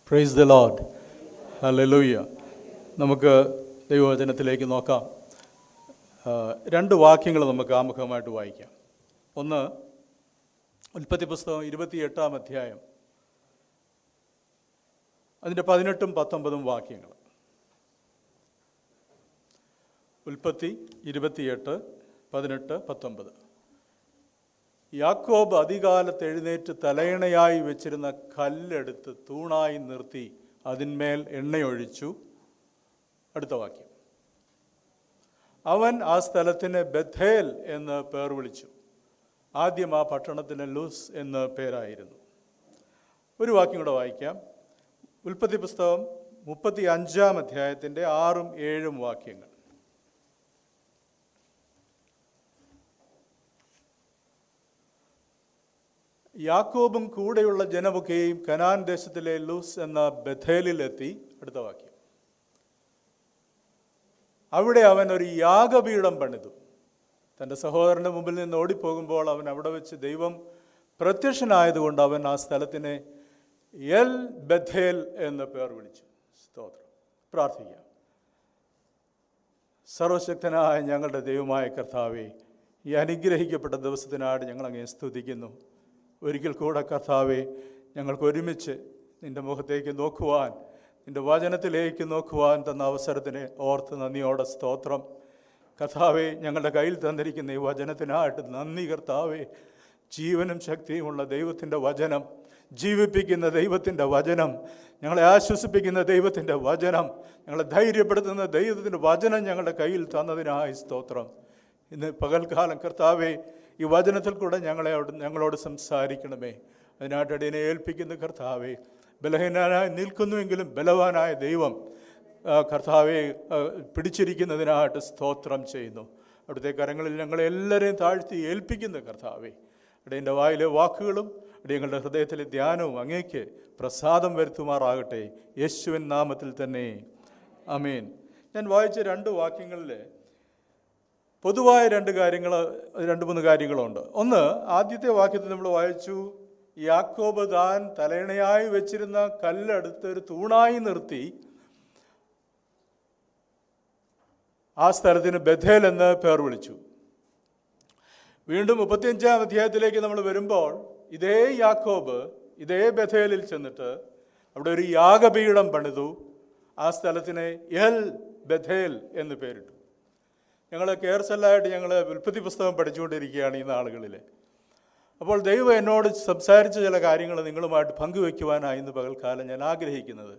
Praise the Lord. Hallelujah. നമുക്ക് ദൈവവചനത്തിലേക്ക് നോക്കാം. രണ്ട് വാക്യങ്ങൾ നമുക്ക് ആമുഖമായിട്ട് വായിക്കാം. ഒന്ന്, ഉൽപ്പത്തി പുസ്തകം 28-ാം അധ്യായം, അതിൻ്റെ 18-ഉം 19-ഉം വാക്യങ്ങൾ. ഉൽപ്പത്തി 28, 18, 19. യാക്കോബ് അതികാലത്ത് എഴുന്നേറ്റ് തലയിണയായി വെച്ചിരുന്ന കല്ലെടുത്ത് തൂണായി നിർത്തി അതിന്മേൽ എണ്ണയൊഴിച്ചു. അടുത്ത വാക്യം. അവൻ ആ സ്ഥലത്തിന് ബഥേൽ എന്ന് പേർ വിളിച്ചു. ആദ്യം ആ പട്ടണത്തിന് ലൂസ് എന്ന് പേരായിരുന്നു. ഒരു വാക്യം കൂടെ വായിക്കാം. ഉൽപ്പത്തി പുസ്തകം 35-ാം അധ്യായത്തിൻ്റെ 6-ഉം 7-ഉം വാക്യങ്ങൾ. യാക്കോബും കൂടെയുള്ള ജനമൊക്കെയും കനാൻ ദേശത്തിലെ ലൂസ് എന്ന ബഥേലിലെത്തി. അടുത്ത വാക്യം. അവിടെ അവൻ ഒരു യാഗപീഠം പണിതു. തൻ്റെ സഹോദരൻ്റെ മുമ്പിൽ നിന്ന് ഓടിപ്പോകുമ്പോൾ അവൻ അവിടെ വെച്ച് ദൈവം പ്രത്യക്ഷനായതുകൊണ്ട് അവൻ ആ സ്ഥലത്തിന് എൽ ബഥേൽ എന്ന് പേർ വിളിച്ചു. സ്തോത്രം. പ്രാർത്ഥിക്കാം. സർവശക്തനായ ഞങ്ങളുടെ ദൈവമായ കർത്താവേ, ഈ അനുഗ്രഹിക്കപ്പെട്ട ദിവസത്തിനായിട്ട് ഞങ്ങൾ അങ്ങേ സ്തുതിക്കുന്നു. ഒരിക്കൽ കൂടെ കർത്താവേ, ഞങ്ങൾക്ക് ഒരുമിച്ച് നിൻ്റെ മുഖത്തേക്ക് നോക്കുവാൻ, നിൻ്റെ വചനത്തിലേക്ക് നോക്കുവാൻ തന്ന അവസരത്തിന് ഓർത്ത് നന്ദിയോടെ സ്തോത്രം. കർത്താവേ, ഞങ്ങളുടെ കയ്യിൽ തന്നിരിക്കുന്ന ഈ വചനത്തിനായിട്ട് നന്ദി കർത്താവേ. ജീവനും ശക്തിയുമുള്ള ദൈവത്തിൻ്റെ വചനം, ജീവിപ്പിക്കുന്ന ദൈവത്തിൻ്റെ വചനം, ഞങ്ങളെ ആശ്വസിപ്പിക്കുന്ന ദൈവത്തിൻ്റെ വചനം, ഞങ്ങളെ ധൈര്യപ്പെടുത്തുന്ന ദൈവത്തിൻ്റെ വചനം ഞങ്ങളുടെ കയ്യിൽ തന്നതിനായി സ്തോത്രം. ഇന്ന് പകൽക്കാലം കർത്താവേ, ഈ വചനത്തിൽ കൂടെ ഞങ്ങളോട് സംസാരിക്കണമേ. അതിനായിട്ട് അടിയനെ ഏൽപ്പിക്കുന്ന കർത്താവേ, ബലഹീനനായി നിൽക്കുന്നുവെങ്കിലും ബലവാനായ ദൈവം കർത്താവെ പിടിച്ചിരിക്കുന്നതിനായിട്ട് സ്തോത്രം ചെയ്യുന്നു. അവിടുത്തെ കരങ്ങളിൽ ഞങ്ങളെല്ലാവരെയും താഴ്ത്തി ഏൽപ്പിക്കുന്ന കർത്താവെ, അടിയൻ്റെ വായിലെ വാക്കുകളും അടിയങ്ങളുടെ ഹൃദയത്തിലെ ധ്യാനവും അങ്ങേക്ക് പ്രസാദം വരുത്തുമാറാകട്ടെ. യേശുവിൻ നാമത്തിൽ തന്നെ ആമേൻ. ഞാൻ വായിച്ച രണ്ട് വാക്യങ്ങളിൽ പൊതുവായ രണ്ട് മൂന്ന് കാര്യങ്ങളുണ്ട്. ഒന്ന്, ആദ്യത്തെ വാക്യത്തിൽ നമ്മൾ വായിച്ചു, യാക്കോബ് താൻ തലയിണയായി വെച്ചിരുന്ന കല്ലെടുത്ത് ഒരു തൂണായി നിർത്തി ആ സ്ഥലത്തിന് ബഥേൽ എന്ന് പേർ വിളിച്ചു. വീണ്ടും 35-ാം അധ്യായത്തിലേക്ക് നമ്മൾ വരുമ്പോൾ ഇതേ യാക്കോബ് ഇതേ ബഥേലിൽ ചെന്നിട്ട് അവിടെ ഒരു യാഗപീഠം പണിതു. ആ സ്ഥലത്തിന് എൽ ബഥേൽ എന്ന് പേരിട്ടു. ഞങ്ങൾ കെയർസെല്ലായിട്ട് ഞങ്ങൾ ഉൽപ്പത്തി പുസ്തകം പഠിച്ചുകൊണ്ടിരിക്കുകയാണ് ഈ നാളുകളിൽ. അപ്പോൾ ദൈവം എന്നോട് സംസാരിച്ച ചില കാര്യങ്ങൾ നിങ്ങളുമായിട്ട് പങ്കുവയ്ക്കുവാനായി ഇന്ന് പകൽക്കാലം ഞാൻ ആഗ്രഹിക്കുന്നത്.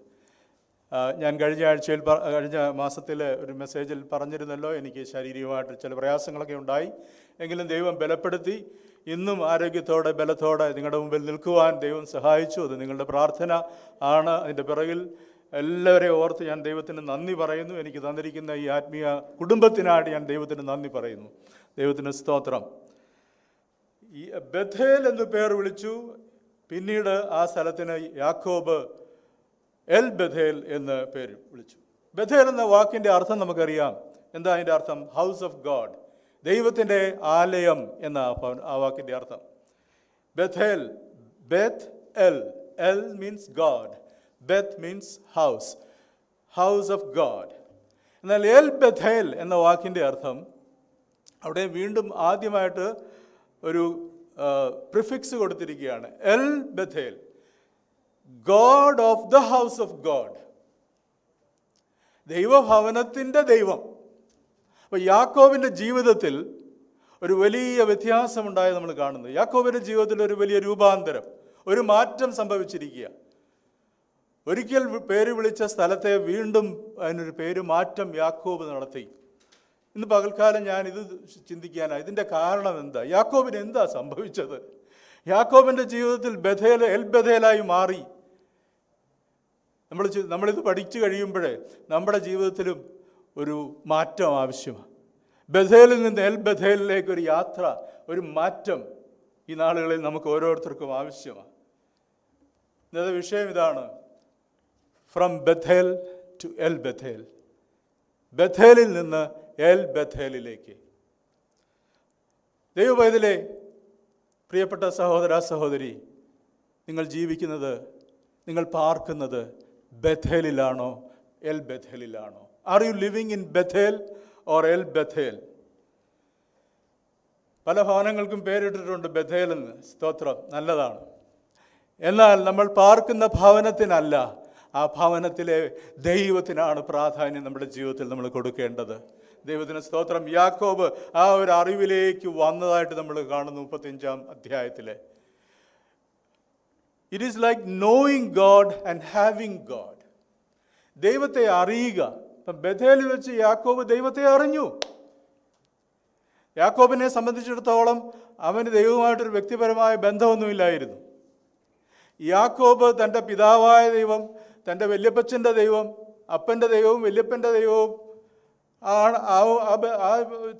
ഞാൻ കഴിഞ്ഞ മാസത്തിൽ ഒരു മെസ്സേജിൽ പറഞ്ഞിരുന്നല്ലോ, എനിക്ക് ശാരീരികമായിട്ട് ചില പ്രയാസങ്ങളൊക്കെ ഉണ്ടായി. എങ്കിലും ദൈവം ബലപ്പെടുത്തി ഇന്നും ആരോഗ്യത്തോടെ ബലത്തോടെ നിങ്ങളുടെ മുമ്പിൽ നിൽക്കുവാൻ ദൈവം സഹായിച്ചു. അത് നിങ്ങളുടെ പ്രാർത്ഥന ആണ്. അതിൻ്റെ പിറകിൽ എല്ലാവരെയും ഓർത്ത് ഞാൻ ദൈവത്തിന് നന്ദി പറയുന്നു. എനിക്ക് തന്നിരിക്കുന്ന ഈ ആത്മീയ കുടുംബത്തിനായിട്ട് ഞാൻ ദൈവത്തിന് നന്ദി പറയുന്നു. ദൈവത്തിന് സ്തോത്രം. ഈ ബഥേൽ എന്ന് പേർ വിളിച്ചു. പിന്നീട് ആ സ്ഥലത്തിന് യാക്കോബ് എൽ ബഥേൽ എന്ന് പേര് വിളിച്ചു. ബഥേൽ എന്ന വാക്കിൻ്റെ അർത്ഥം നമുക്കറിയാം. എന്താ അതിൻ്റെ അർത്ഥം? ഹൗസ് ഓഫ് ഗോഡ്, ദൈവത്തിൻ്റെ ആലയം എന്ന ആ വാക്കിൻ്റെ അർത്ഥം. Bethel, Beth El, El means God, Beth means house, house of God. എന്നാൽ എൽ ബഥേൽ എന്ന വാക്കിൻ്റെ അർത്ഥം അവിടെ വീണ്ടും ആദ്യമായിട്ട് ഒരു പ്രിഫിക്സ് കൊടുത്തിരിക്കുകയാണ്. El Bethel, God of the house of God, ദൈവഭവനത്തിൻ്റെ ദൈവം. അപ്പോൾ യാക്കോബിൻ്റെ ജീവിതത്തിൽ ഒരു വലിയ വ്യത്യാസമുണ്ടായത് നമ്മൾ കാണുന്നത്. യാക്കോബിൻ്റെ ജീവിതത്തിൽ ഒരു വലിയ രൂപാന്തരം, ഒരു മാറ്റം സംഭവിച്ചിരിക്കുക. ഒരിക്കൽ പേര് വിളിച്ച സ്ഥലത്തെ വീണ്ടും അതിനൊരു പേര് മാറ്റം യാക്കോബ് നടത്തി. ഇന്ന് പകൽക്കാലം ഞാനിത് ചിന്തിക്കാനാണ്. ഇതിൻ്റെ കാരണം എന്താ? യാക്കോബിന് എന്താ സംഭവിച്ചത്? യാക്കോബിൻ്റെ ജീവിതത്തിൽ ബഥേൽ എൽ ബഥേലായി മാറി. നമ്മളിത് പഠിച്ചു കഴിയുമ്പോഴേ നമ്മുടെ ജീവിതത്തിലും ഒരു മാറ്റം ആവശ്യമാണ്. ബഥേലിൽ നിന്ന് എൽ ബഥേലിലേക്ക് ഒരു യാത്ര, ഒരു മാറ്റം ഈ നാളുകളിൽ നമുക്ക് ഓരോരുത്തർക്കും ആവശ്യമാണ്. ഇന്നത്തെ വിഷയം ഇതാണ്, from Bethel to El Bethel, ബഥേലിൽ നിന്ന് എൽ ബഥേലിലേക്ക്. ദൈവപൈതലേ, പ്രിയപ്പെട്ട സഹോദര സഹോദരി, നിങ്ങൾ ജീവിക്കുന്നത് നിങ്ങൾ പാർക്കുന്നത് ബഥേലിലാണോ എൽ ബഥേലിലാണോ? Are you living in Bethel or El Bethel? പല ഭവനങ്ങൾക്കും പേരിട്ടിട്ടുണ്ട് ബഥേൽ എന്ന്. സ്തോത്രം, നല്ലതാണ്. എന്നാൽ നമ്മൾ പാർക്കുന്ന ഭവനത്തിനല്ല, ആ ഭവനത്തിലെ ദൈവത്തിനാണ് പ്രാധാന്യം നമ്മുടെ ജീവിതത്തിൽ നമ്മൾ കൊടുക്കേണ്ടത്. ദൈവത്തിന് സ്തോത്രം. യാക്കോബ് ആ ഒരു അറിവിലേക്ക് വന്നതായിട്ട് നമ്മൾ കാണുന്നു 35-ാം അധ്യായത്തിൽ. It is like knowing God and having God. ദൈവത്തെ അറിയുക. ഇപ്പം ബഥേലിൽ വെച്ച് യാക്കോബ് ദൈവത്തെ അറിഞ്ഞു. യാക്കോബിനെ സംബന്ധിച്ചിടത്തോളം അവന് ദൈവവുമായിട്ടൊരു വ്യക്തിപരമായ ബന്ധമൊന്നുമില്ലായിരുന്നു. യാക്കോബ് തൻ്റെ പിതാവായ ദൈവം, തൻ്റെ വല്യപ്പച്ചൻ്റെ ദൈവം, അപ്പൻ്റെ ദൈവവും വല്യപ്പൻ്റെ ദൈവവും ആ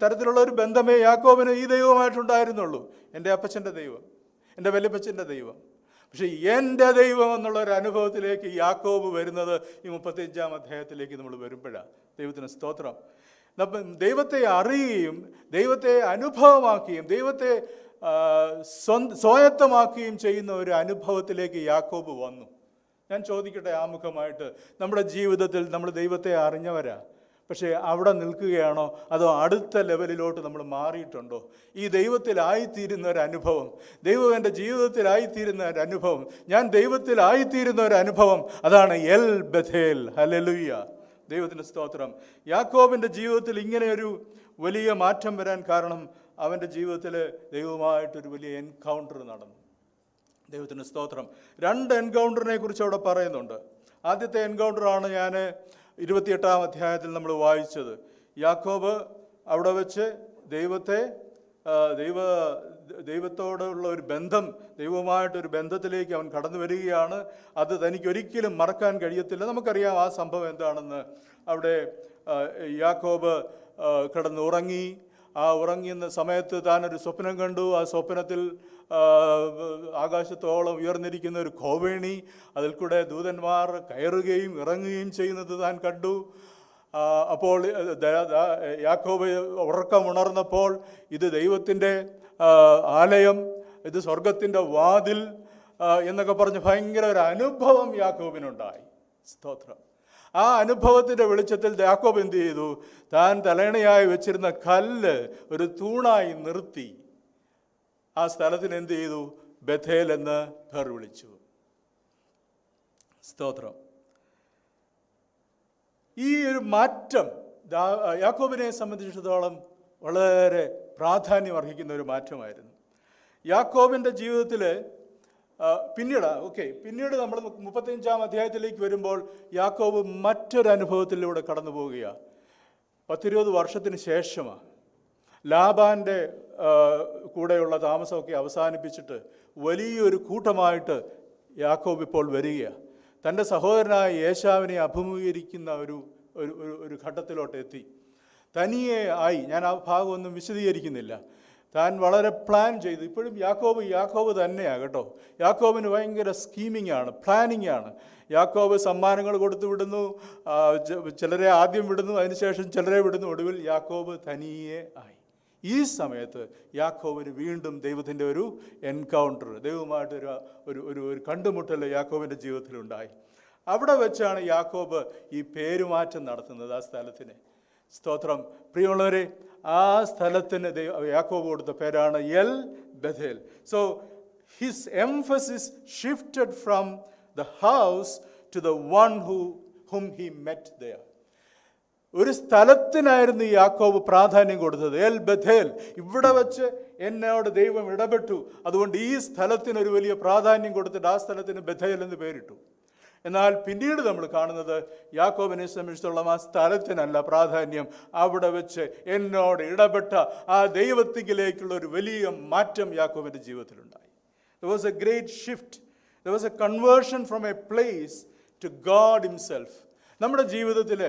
തരത്തിലുള്ള ഒരു ബന്ധമേ യാക്കോബിന് ഈ ദൈവമായിട്ടുണ്ടായിരുന്നുള്ളൂ. എൻ്റെ അപ്പച്ചൻ്റെ ദൈവം, എൻ്റെ വല്യപ്പച്ചൻ്റെ ദൈവം. പക്ഷെ എൻ്റെ ദൈവം എന്നുള്ള ഒരു അനുഭവത്തിലേക്ക് യാക്കോബ് വരുന്നത് ഈ 35-ാം അധ്യായത്തിലേക്ക് നമ്മൾ വരുമ്പോഴാണ്. ദൈവത്തിന് സ്തോത്രം. ദൈവത്തെ അറിയുകയും ദൈവത്തെ അനുഭവമാക്കുകയും ദൈവത്തെ സ്വായത്തമാക്കുകയും ചെയ്യുന്ന ഒരു അനുഭവത്തിലേക്ക് യാക്കോബ് വന്നു. ഞാൻ ചോദിക്കട്ടെ ആമുഖമായിട്ട്, നമ്മുടെ ജീവിതത്തിൽ നമ്മൾ ദൈവത്തെ അറിഞ്ഞവരാ, പക്ഷേ അവിടെ നിൽക്കുകയാണോ അതോ അടുത്ത ലെവലിലോട്ട് നമ്മൾ മാറിയിട്ടുണ്ടോ? ഈ ദൈവത്തിലായിത്തീരുന്ന ഒരു അനുഭവം, ദൈവം എൻ്റെ ജീവിതത്തിലായിത്തീരുന്ന ഒരു അനുഭവം, ഞാൻ ദൈവത്തിലായിത്തീരുന്ന ഒരു അനുഭവം, അതാണ് എൽ ബഥേൽ. ഹല്ലേലൂയ, ദൈവത്തിൻ്റെ സ്തോത്രം. യാക്കോബിൻ്റെ ജീവിതത്തിൽ ഇങ്ങനെയൊരു വലിയ മാറ്റം വരാൻ കാരണം അവൻ്റെ ജീവിതത്തിൽ ദൈവവുമായിട്ടൊരു വലിയ എൻകൗണ്ടർ നടന്നു. ദൈവത്തിൻ്റെ സ്തോത്രം. 2 എൻകൗണ്ടറിനെ കുറിച്ച് അവിടെ പറയുന്നുണ്ട്. ആദ്യത്തെ എൻകൗണ്ടറാണ് ഞാൻ 28-ാം അധ്യായത്തിൽ നമ്മൾ വായിച്ചത്. യാക്കോബ് അവിടെ വെച്ച് ദൈവത്തോടുള്ള ഒരു ബന്ധം, ദൈവവുമായിട്ടൊരു ബന്ധത്തിലേക്ക് അവൻ കടന്നു വരികയാണ്. അത് തനിക്കൊരിക്കലും മറക്കാൻ കഴിയത്തില്ല. നമുക്കറിയാം ആ സംഭവം എന്താണെന്ന്. അവിടെ യാക്കോബ് കിടന്നുറങ്ങി. ആ ഉറങ്ങുന്ന സമയത്ത് താനൊരു സ്വപ്നം കണ്ടു. ആ സ്വപ്നത്തിൽ ആകാശത്തോളം ഉയർന്നിരിക്കുന്ന ഒരു കോവേണി, അതിൽ കൂടെ ദൂതന്മാർ കയറുകയും ഇറങ്ങുകയും ചെയ്യുന്നത് താൻ കണ്ടു. അപ്പോൾ യാക്കോബ് ഉറക്കമുണർന്നപ്പോൾ ഇത് ദൈവത്തിൻ്റെ ആലയം, ഇത് സ്വർഗത്തിൻ്റെ വാതിൽ എന്നൊക്കെ പറഞ്ഞ് ഭയങ്കര ഒരു അനുഭവം യാക്കോബിനുണ്ടായി. സ്തോത്രം. ആ അനുഭവത്തിൻ്റെ വെളിച്ചത്തിൽ യാക്കോബ് എന്ത് ചെയ്തു? താൻ തലയണയായി വെച്ചിരുന്ന കല്ല് ഒരു തൂണായി നിർത്തി. ആ സ്ഥലത്തിന് എന്ത് ചെയ്തു? ബഥേൽ എന്ന് പേർ വിളിച്ചു. സ്തോത്രം. ഈ ഒരു മാറ്റം യാക്കോബിനെ സംബന്ധിച്ചിടത്തോളം വളരെ പ്രാധാന്യം അർഹിക്കുന്ന ഒരു മാറ്റമായിരുന്നു. യാക്കോബിൻ്റെ ജീവിതത്തിൽ പിന്നീട് നമ്മൾ 35-ാം അധ്യായത്തിലേക്ക് വരുമ്പോൾ യാക്കോബ് മറ്റൊരു അനുഭവത്തിലൂടെ കടന്നു പോവുകയാണ്. 10-20 വർഷത്തിന് ശേഷമാണ് ലാബാൻ്റെ കൂടെയുള്ള താമസമൊക്കെ അവസാനിപ്പിച്ചിട്ട് വലിയൊരു കൂട്ടമായിട്ട് യാക്കോബ് ഇപ്പോൾ വരികയാണ്. തൻ്റെ സഹോദരനായ ഏശാവിനെ അഭിമുഖീകരിക്കുന്ന ഒരു ഘട്ടത്തിലോട്ട് എത്തി. തനിയെ ആയി. ഞാൻ ആ ഭാഗമൊന്നും വിശദീകരിക്കുന്നില്ല. താൻ വളരെ പ്ലാൻ ചെയ്തു. ഇപ്പോഴും യാക്കോബ് തന്നെയാണ് കേട്ടോ. യാക്കോബിന് ഭയങ്കര സ്കീമിംഗ് ആണ്, പ്ലാനിങ് ആണ്. യാക്കോബ് സമ്മാനങ്ങൾ കൊടുത്തു വിടുന്നു, ചിലരെ ആദ്യം വിടുന്നു, അതിനുശേഷം ചിലരെ വിടുന്നു, ഒടുവിൽ യാക്കോബ് തനിയെ ആയി. ഈ സമയത്ത് യാക്കോബിന് വീണ്ടും ദൈവത്തിൻ്റെ ഒരു എൻകൗണ്ടർ, ദൈവവുമായിട്ടൊരു ഒരു കണ്ടുമുട്ടൽ യാക്കോബിൻ്റെ ജീവിതത്തിലുണ്ടായി. അവിടെ വെച്ചാണ് യാക്കോബ് ഈ പേരുമാറ്റം നടത്തുന്നത് ആ സ്ഥലത്തിന്. സ്തോത്രം. പ്രിയമുള്ളവരെ, ആ സ്ഥലത്തിന് യാക്കോബ് കൊടുത്ത പേരാണ് El Bethel. So his emphasis shifted from the house to the one whom he met there. ഒരു സ്ഥലത്തിനായിരുന്നു യാക്കോബ് പ്രാധാന്യം കൊടുത്തത്. എൽ ബഥേൽ, ഇവിടെ വെച്ച് എന്നോട് ദൈവം ഇടപെട്ടു, അതുകൊണ്ട് ഈ സ്ഥലത്തിന് ഒരു വലിയ പ്രാധാന്യം കൊടുത്തിട്ട് ആ സ്ഥലത്തിന് ബഥേൽ എന്ന് പേരിട്ടു. എന്നാൽ പിന്നീട് നമ്മൾ കാണുന്നത് യാക്കോബിനെ സംബന്ധിച്ചിടത്തോളം ആ സ്ഥലത്തിനല്ല പ്രാധാന്യം, അവിടെ വെച്ച് എന്നോട് ഇടപെട്ട ആ ദൈവത്തിലേക്കുള്ള ഒരു വലിയ മാറ്റം യാക്കോബിൻ്റെ ജീവിതത്തിലുണ്ടായി. There was a great shift. There was a conversion from a place to God himself. നമ്മുടെ ജീവിതത്തിൽ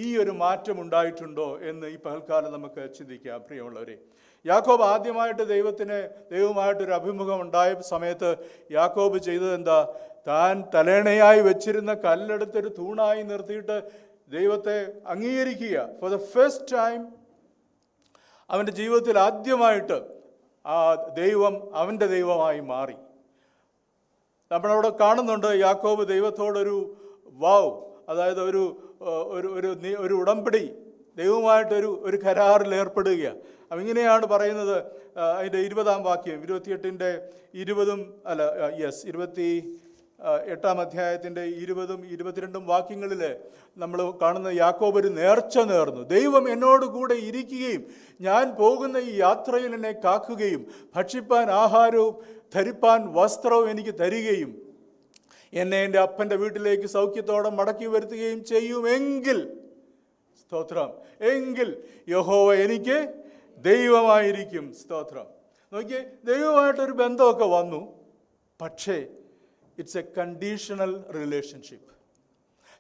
ഈ ഒരു മാറ്റം ഉണ്ടായിട്ടുണ്ടോ എന്ന് ഈ പകൽക്കാലം നമുക്ക് ചിന്തിക്കാം. പ്രിയമുള്ളവരെ, യാക്കോബ് ആദ്യമായിട്ട് ദൈവവുമായിട്ടൊരു അഭിമുഖം ഉണ്ടായ സമയത്ത് യാക്കോബ് ചെയ്തത് എന്താ? താൻ തലേണയായി വെച്ചിരുന്ന കല്ലെടുത്തൊരു തൂണായി നിർത്തിയിട്ട് ദൈവത്തെ അംഗീകരിക്കുക. ഫോർ ദ ഫസ്റ്റ് ടൈം അവൻ്റെ ജീവിതത്തിൽ ആദ്യമായിട്ട് ആ ദൈവം അവൻ്റെ ദൈവമായി മാറി. നമ്മളവിടെ കാണുന്നുണ്ട് യാക്കോബ് ദൈവത്തോടൊരു വാവ്, അതായത് ഒരു ഒരു ഉടമ്പടി, ദൈവമായിട്ടൊരു കരാറിൽ ഏർപ്പെടുകയാണ്. അപ്പം ഇങ്ങനെയാണ് പറയുന്നത്. അതിൻ്റെ 20-ാം വാക്യം, 28-ൻ്റെ 28-ാം അധ്യായത്തിൻ്റെ 20-ഉം 22-ഉം വാക്യങ്ങളിൽ നമ്മൾ കാണുന്ന യാക്കോബ് ഒരു നേർച്ച നേർന്നു. ദൈവം എന്നോട് കൂടെ ഇരിക്കുകയും ഞാൻ പോകുന്ന ഈ യാത്രയിൽ എന്നെ കാക്കുകയും ഭക്ഷിപ്പാൻ ആഹാരവും ധരിപ്പാൻ വസ്ത്രവും എനിക്ക് തരികയും എന്നെ എൻ്റെ അപ്പൻ്റെ വീട്ടിലേക്ക് സൗഖ്യത്തോടെ മടക്കി വരുത്തുകയും ചെയ്യുമെങ്കിൽ, സ്തോത്രം, എങ്കിൽ യഹോവ എനിക്ക് ദൈവമായിരിക്കും. സ്തോത്രം. നോക്കിയേ, ദൈവമായിട്ടൊരു ബന്ധമൊക്കെ വന്നു, പക്ഷേ ഇറ്റ്സ് എ കണ്ടീഷണൽ റിലേഷൻഷിപ്പ്.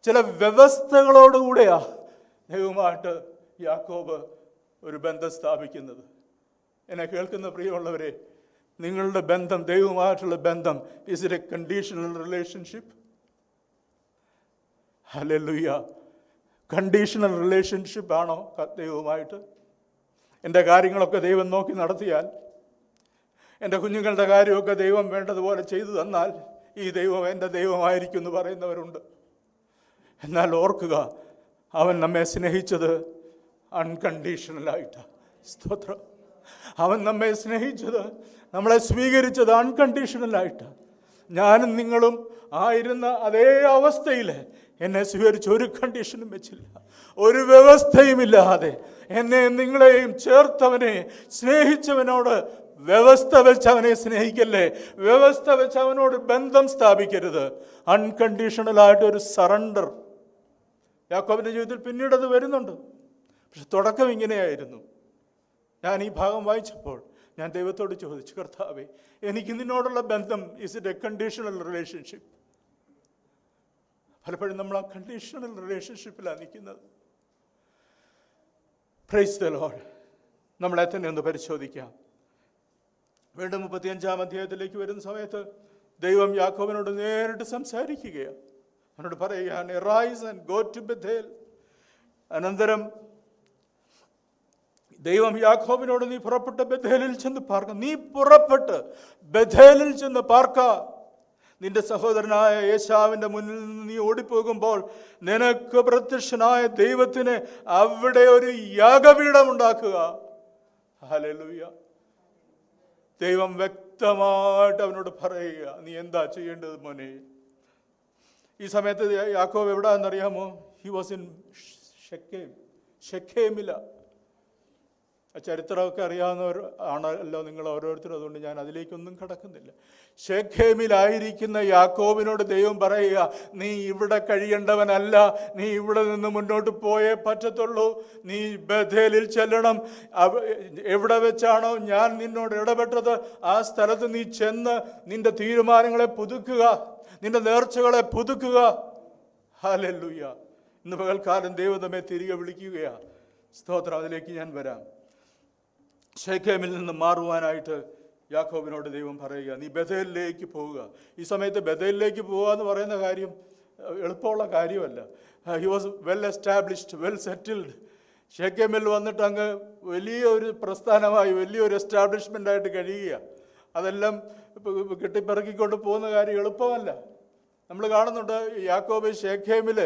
ചില വ്യവസ്ഥകളോടുകൂടെയാ ദൈവമായിട്ട് യാക്കോബ് ഒരു ബന്ധം സ്ഥാപിക്കുന്നത്. എന്നെ കേൾക്കുന്ന പ്രിയമുള്ളവരെ, നിങ്ങളുടെ ബന്ധം, ദൈവമായിട്ടുള്ള ബന്ധം, is it A conditional relationship? Hallelujah. Conditional relationship ആണോ ദൈവവുമായിട്ട്? എൻ്റെ കാര്യങ്ങളൊക്കെ ദൈവം നോക്കി നടത്തിയാൽ, എൻ്റെ കുഞ്ഞുങ്ങളുടെ കാര്യമൊക്കെ ദൈവം വേണ്ടതുപോലെ ചെയ്തു തന്നാൽ ഈ ദൈവം എൻ്റെ ദൈവമായിരിക്കും എന്ന് പറയുന്നവരുണ്ട്. എന്നാൽ ഓർക്കുക, അവൻ നമ്മെ സ്നേഹിച്ചത് അൺകണ്ടീഷണലായിട്ടാണ്. സ്തോത്രം. അവൻ നമ്മെ സ്നേഹിച്ചത്, നമ്മളെ സ്വീകരിച്ചത് അൺകണ്ടീഷണലായിട്ടാണ്. ഞാനും നിങ്ങളും ആയിരുന്ന അതേ അവസ്ഥയിൽ എന്നെ സ്വീകരിച്ച് ഒരു കണ്ടീഷനും വെച്ചില്ല, ഒരു വ്യവസ്ഥയുമില്ലാതെ എന്നെ നിങ്ങളെയും ചേർത്തവനെ സ്നേഹിച്ചവനോട് വ്യവസ്ഥ വെച്ച് അവനെ സ്നേഹിക്കല്ലേ, വ്യവസ്ഥ വെച്ച് അവനോട് ബന്ധം സ്ഥാപിക്കരുത്. അൺകണ്ടീഷണലായിട്ടൊരു സറണ്ടർ യാക്കോബിൻ്റെ ജീവിതത്തിൽ പിന്നീട് അത് വരുന്നുണ്ട്. പക്ഷെ തുടക്കം ഇങ്ങനെയായിരുന്നു. ഞാൻ ഈ ഭാഗം വായിച്ചപ്പോൾ ഞാൻ ദൈവത്തോട് ചോദിച്ചു, കർത്താവേ, എനിക്ക് നിന്നോടുള്ള ബന്ധം is it A conditional relationship? പലപ്പോഴും നമ്മൾ ആ കണ്ടീഷണൽ റിലേഷൻഷിപ്പിലാണ് നിൽക്കുന്നത്. Price the Lord. നമ്മളെ തന്നെ ഒന്ന് പരിശോധിക്കാം. വീണ്ടും 35-ാം അധ്യായത്തിലേക്ക് വരുന്ന സമയത്ത് ദൈവം യാക്കോബിനോട് നേരിട്ട് സംസാരിക്കുകയാണ്. അവനോട് പറയുകയാണ്, rise and go to Bethel. അനന്തരം ദൈവം യാക്കോബിനോട്, നീ പുറപ്പെട്ട് ബെഥേലിൽ ചെന്ന് പാർക്ക. നീ പുറപ്പെട്ട് ബെഥേലിൽ ചെന്ന് പാർക്ക. നിന്റെ സഹോദരനായ ഏശാവിൻ്റെ മുന്നിൽ നിന്ന് നീ ഓടിപ്പോകുമ്പോൾ നിനക്ക് പ്രത്യക്ഷനായ ദൈവത്തിന് അവിടെ ഒരു യാഗപീഠം ഉണ്ടാക്കുക. ഹല്ലേലൂയ. ദൈവം വ്യക്തമായിട്ട് അവനോട് പറയുക, നീ എന്താ ചെയ്യേണ്ടത് മോനെ. ഈ സമയത്ത് യാക്കോബ് എവിടാന്നറിയാമോ? ഹി വാസ് ഇൻ ഷെഖേമില. ചരിത്രമൊക്കെ അറിയാവുന്നവർ ആണല്ലോ നിങ്ങൾ ഓരോരുത്തരും, അതുകൊണ്ട് ഞാൻ അതിലേക്കൊന്നും കടക്കുന്നില്ല. ഷെഖേമിലായിരിക്കുന്ന യാക്കോബിനോട് ദൈവം പറയുക, നീ ഇവിടെ കഴിയേണ്ടവനല്ല, നീ ഇവിടെ നിന്ന് മുന്നോട്ട് പോയേ പറ്റത്തുള്ളൂ, നീ ബഥേലിൽ ചെല്ലണം. എവിടെ വെച്ചാണോ ഞാൻ നിന്നോട് ഇടപെട്ടത് ആ സ്ഥലത്ത് നീ ചെന്ന് നിന്റെ തീരുമാനങ്ങളെ പുതുക്കുക, നിന്റെ നേർച്ചകളെ പുതുക്കുക. ഹല്ലേലൂയ. ഇന്ന് പകൽക്കാലം ദൈവം നമ്മെ തിരികെ വിളിക്കുകയാണ്. സ്തോത്രം. അതിലേക്ക് ഞാൻ വരാം. ഷെഖേമിൽ നിന്ന് മാറുവാനായിട്ട് യാക്കോബിനോട് ദൈവം പറയുക, നീ ബഥേലിലേക്ക് പോവുക. ഈ സമയത്ത് ബഥേലിലേക്ക് പോവുക എന്ന് പറയുന്ന കാര്യം എളുപ്പമുള്ള കാര്യമല്ല. He was well established, well settled. ഷെഖേമിൽ വന്നിട്ട് അങ്ങ് വലിയൊരു പ്രസ്ഥാനമായി, വലിയൊരു എസ്റ്റാബ്ലിഷ്മെൻ്റായിട്ട് കഴിയുക. അതെല്ലാം കെട്ടിപ്പിറക്കിക്കൊണ്ട് പോകുന്ന കാര്യം എളുപ്പമല്ല. നമ്മൾ കാണുന്നുണ്ട് യാക്കോബ് ഷെഖേമിൽ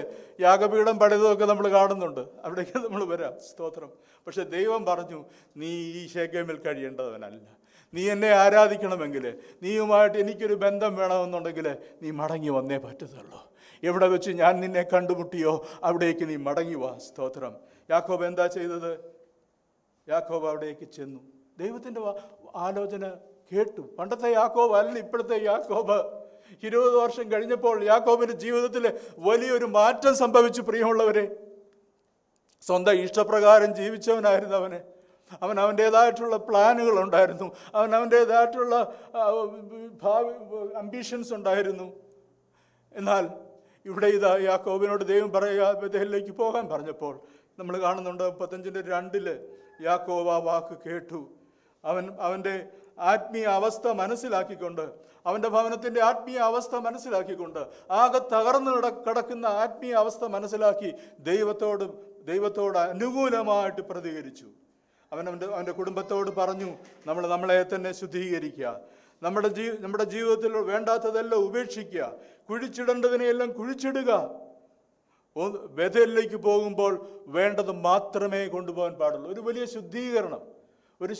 യാഗപീഠം പണിതൊക്കെ നമ്മൾ കാണുന്നുണ്ട്. അവിടേക്ക് നമ്മൾ വരാം. സ്തോത്രം. പക്ഷെ ദൈവം പറഞ്ഞു, നീ ഈ ഷെഖേമിൽ കഴിയേണ്ടവനല്ല. നീ എന്നെ ആരാധിക്കണമെങ്കിൽ, നീയുമായിട്ട് എനിക്കൊരു ബന്ധം വേണമെന്നുണ്ടെങ്കിൽ നീ മടങ്ങി വന്നേ പറ്റത്തുള്ളൂ. എവിടെ വെച്ച് ഞാൻ നിന്നെ കണ്ടുമുട്ടിയോ അവിടേക്ക് നീ മടങ്ങി വാ. സ്തോത്രം. യാക്കോബ് എന്താ ചെയ്തത്? യാക്കോബ് അവിടേക്ക് ചെന്നു. ദൈവത്തിൻ്റെ ആലോചന കേട്ടു. പണ്ടത്തെ യാക്കോബ് അല്ല ഇപ്പോഴത്തെ യാക്കോബ്. 20 വർഷം കഴിഞ്ഞപ്പോൾ യാക്കോബിൻ്റെ ജീവിതത്തിൽ വലിയൊരു മാറ്റം സംഭവിച്ചു. പ്രിയമുള്ളവരെ, സ്വന്തം ഇഷ്ടപ്രകാരം ജീവിച്ചവനായിരുന്നു അവന്. അവൻ്റേതായിട്ടുള്ള പ്ലാനുകൾ ഉണ്ടായിരുന്നു. അവൻ്റേതായിട്ടുള്ള അംബീഷൻസ് ഉണ്ടായിരുന്നു. എന്നാൽ ഇവിടെ ഇതാ യാക്കോബിനോട് ദൈവം പറയുക, ബഥേലിലേക്ക് പോകാൻ പറഞ്ഞപ്പോൾ നമ്മൾ കാണുന്നുണ്ട് 35:2 യാക്കോബ് ആ വാക്ക് കേട്ടു. അവൻ്റെ ആത്മീയ അവസ്ഥ മനസ്സിലാക്കിക്കൊണ്ട്, അവൻ്റെ ഭവനത്തിൻ്റെ ആത്മീയ അവസ്ഥ മനസ്സിലാക്കിക്കൊണ്ട്, ആകെ തകർന്നു കിടക്കുന്ന ആത്മീയ അവസ്ഥ മനസ്സിലാക്കി ദൈവത്തോട് അനുകൂലമായിട്ട് പ്രതികരിച്ചു. അവൻ്റെ കുടുംബത്തോട് പറഞ്ഞു, നമ്മളെ തന്നെ ശുദ്ധീകരിക്കുക, നമ്മുടെ ജീവിതത്തിൽ വേണ്ടാത്തതെല്ലാം ഉപേക്ഷിക്കുക, കുഴിച്ചിടേണ്ടതിനെയെല്ലാം കുഴിച്ചിടുക. ബേഥേലിലേക്ക് പോകുമ്പോൾ വേണ്ടത് മാത്രമേ കൊണ്ടുപോകാൻ പാടുള്ളൂ. ഒരു വലിയ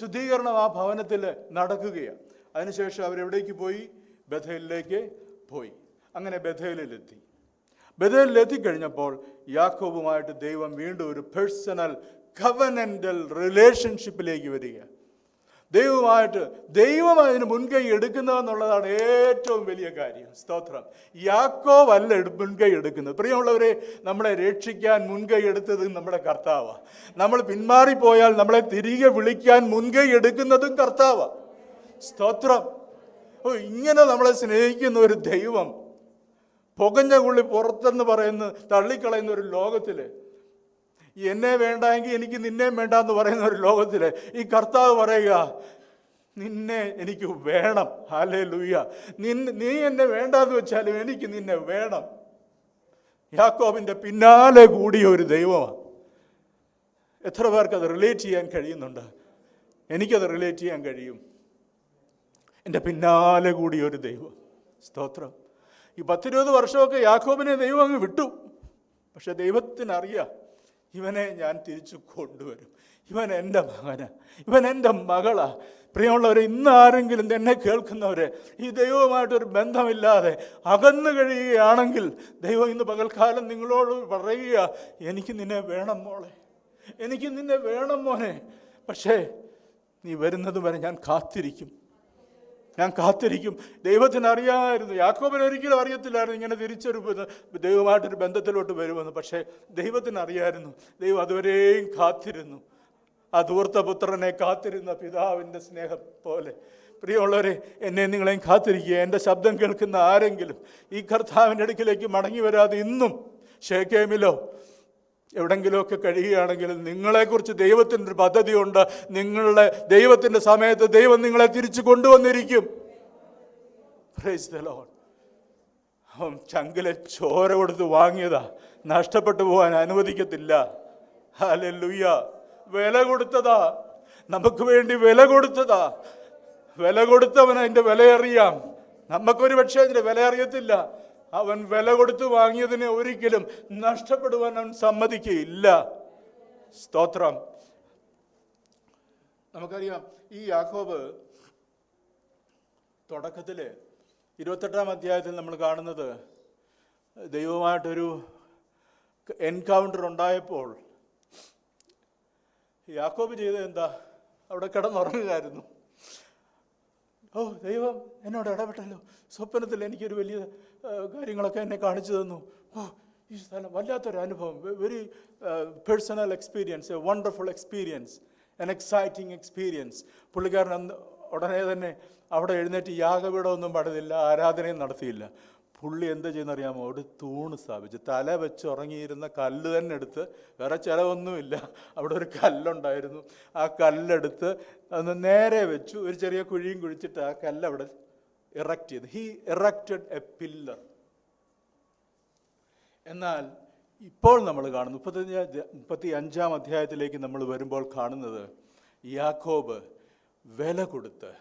ശുദ്ധീകരണം ആ ഭവനത്തിൽ നടക്കുകയാണ്. അതിനുശേഷം അവരെവിടേക്ക് പോയി? ബേഥേലിലേക്ക് പോയി. അങ്ങനെ ബേഥേലിലെത്തിക്കഴിഞ്ഞപ്പോൾ യാക്കോബുമായിട്ട് ദൈവം വീണ്ടും ഒരു പേഴ്സണൽ കവനന്റൽ റിലേഷൻഷിപ്പിലേക്ക് വരിക. ദൈവം അതിന് മുൻകൈ എടുക്കുന്നതെന്നുള്ളതാണ് ഏറ്റവും വലിയ കാര്യം. സ്തോത്രം. യാക്കോബ് അല്ല മുൻകൈ എടുക്കുന്നത്. പ്രിയമുള്ളവരെ, നമ്മളെ രക്ഷിക്കാൻ മുൻകൈ എടുത്തത് നമ്മുടെ കർത്താവാണ്. നമ്മൾ പിന്മാറിപ്പോയാൽ നമ്മളെ തിരികെ വിളിക്കാൻ മുൻകൈ എടുക്കുന്നതും കർത്താവാണ്. സ്തോത്രം. ഇങ്ങനെ നമ്മളെ സ്നേഹിക്കുന്ന ഒരു ദൈവം, പുകഞ്ഞ കുള്ളി പുറത്തെന്ന് പറയുന്ന തള്ളിക്കളയുന്ന ഒരു ലോകത്തില്, എന്നെ വേണ്ടെങ്കിൽ എനിക്ക് നിന്നെ വേണ്ട എന്ന് പറയുന്ന ഒരു ലോകത്തില് ഈ കർത്താവ് പറയുക, നിന്നെ എനിക്ക് വേണം. ഹല്ലേലൂയ. നീ എന്നെ വേണ്ടാന്ന് വെച്ചാലും എനിക്ക് നിന്നെ വേണം. യാക്കോബിന്റെ പിന്നാലെ കൂടിയ ഒരു ദൈവമാണ്. എത്ര പേർക്ക് അത് റിലേറ്റ് ചെയ്യാൻ കഴിയുന്നുണ്ട്? എനിക്കത് റിലേറ്റ് ചെയ്യാൻ കഴിയും. എൻ്റെ പിന്നാലെ കൂടിയ ഒരു ദൈവം. സ്തോത്രം. ഈ 10-20 വർഷമൊക്കെ യാക്കോബിനെ ദൈവം അങ്ങ് വിട്ടു. പക്ഷെ ദൈവത്തിനറിയാം, ഇവനെ ഞാൻ തിരിച്ചു കൊണ്ടുവരും. ഇവൻ എൻ്റെ മകനാ, ഇവൻ എൻ്റെ മകളാ. പ്രിയമുള്ളവരെ, ഇന്ന് ആരെങ്കിലും എന്നെ കേൾക്കുന്നവരെ ഈ ദൈവവുമായിട്ടൊരു ബന്ധമില്ലാതെ അകന്നു കഴിയുകയാണെങ്കിൽ, ദൈവം ഇന്ന് പകൽക്കാലം നിങ്ങളോട് പറയുക, എനിക്ക് നിന്നെ വേണം മോളെ, എനിക്ക് നിന്നെ വേണം മോനെ. പക്ഷേ നീ വരുന്നത് വരെ ഞാൻ കാത്തിരിക്കും. ദൈവത്തിന് അറിയാമായിരുന്നു. യാക്കോബിന് ഒരിക്കലും അറിയത്തില്ലായിരുന്നു ഇങ്ങനെ തിരിച്ചൊരു ദൈവമായിട്ടൊരു ബന്ധത്തിലോട്ട് വരുമെന്ന്. പക്ഷേ ദൈവത്തിന് അറിയാമായിരുന്നു. ദൈവം അതുവരെയും കാത്തിരുന്നു. ആ ധൂർത്തപുത്രനെ കാത്തിരുന്ന പിതാവിൻ്റെ സ്നേഹം പോലെ. പ്രിയമുള്ളവരെ, എന്നെ നിങ്ങളെയും കാത്തിരിക്കുക. എൻ്റെ ശബ്ദം കേൾക്കുന്ന ആരെങ്കിലും ഈ കർത്താവിൻ്റെ അടുക്കിലേക്ക് മടങ്ങി വരാതെ ഇന്നും ഷേക്കേമിലോ എവിടെങ്കിലുമൊക്കെ കഴിയുകയാണെങ്കിൽ, നിങ്ങളെക്കുറിച്ച് ദൈവത്തിൻ്റെ ഒരു പദ്ധതിയുണ്ട്. നിങ്ങളുടെ ദൈവത്തിൻ്റെ സമയത്ത് ദൈവം നിങ്ങളെ തിരിച്ചു കൊണ്ടുവന്നിരിക്കും. Price the Lord. അവൻ ചങ്കിലെ ചോര കൊടുത്ത് വാങ്ങിയതാ, നഷ്ടപ്പെട്ടു പോകാൻ അനുവദിക്കത്തില്ല. ഹല്ലേലൂയ. വില കൊടുത്തതാ, നമുക്ക് വേണ്ടി വില കൊടുത്തതാ. വില കൊടുത്തവൻ അതിൻ്റെ വില അറിയാം. നമുക്കൊരു പക്ഷേ അതിൻ്റെ വില അറിയത്തില്ല. അവൻ വില കൊടുത്ത് വാങ്ങിയതിനെ ഒരിക്കലും നഷ്ടപ്പെടുവാൻ അവൻ സമ്മതിക്കുകയില്ല. സ്തോത്രം. നമുക്കറിയാം, ഈ യാക്കോബ് തുടക്കത്തില് 28-ാം അധ്യായത്തിൽ നമ്മൾ കാണുന്നത്, ദൈവമായിട്ടൊരു എൻകൗണ്ടർ ഉണ്ടായപ്പോൾ യാക്കോബ് ചെയ്തത് എന്താ? അവിടെ കിടന്നുറങ്ങുകയായിരുന്നു. ദൈവം എന്നോട് ഇടപെട്ടല്ലോ, സ്വപ്നത്തിൽ എനിക്കൊരു വലിയ കാര്യങ്ങളൊക്കെ എന്നെ കാണിച്ചു തന്നു. ഈ സ്ഥലം വല്ലാത്തൊരു അനുഭവം, very personal experience, A wonderful experience, N exciting experience. പുള്ളിക്കാരൻ ഉടനെ തന്നെ അവിടെ എഴുന്നേറ്റ് യാഗപീഠമൊന്നും പണിതില്ല, ആരാധനയും നടത്തിയില്ല. പുള്ളി എന്താ ചെയ്യുന്നറിയാമോ? ഒരു തൂണ് സ്ഥാപിച്ച്, തല വെച്ച് ഉറങ്ങിയിരുന്ന കല്ല് തന്നെ എടുത്ത്, വേറെ ചിലവൊന്നുമില്ല, അവിടെ ഒരു കല്ലുണ്ടായിരുന്നു, ആ കല്ലെടുത്ത് അന്ന് നേരെ വെച്ചു, ഒരു ചെറിയ കുഴിയും കുഴിച്ചിട്ട് ആ കല്ല് അവിടെ ഇറക്റ്റ് ചെയ്തു. He erected A pillar. എന്നാൽ ഇപ്പോൾ നമ്മൾ കാണുന്നു 35-ാം അധ്യായത്തിലേക്ക് നമ്മൾ വരുമ്പോൾ കാണുന്നത്, യാക്കോബ് വില കൊടുത്ത്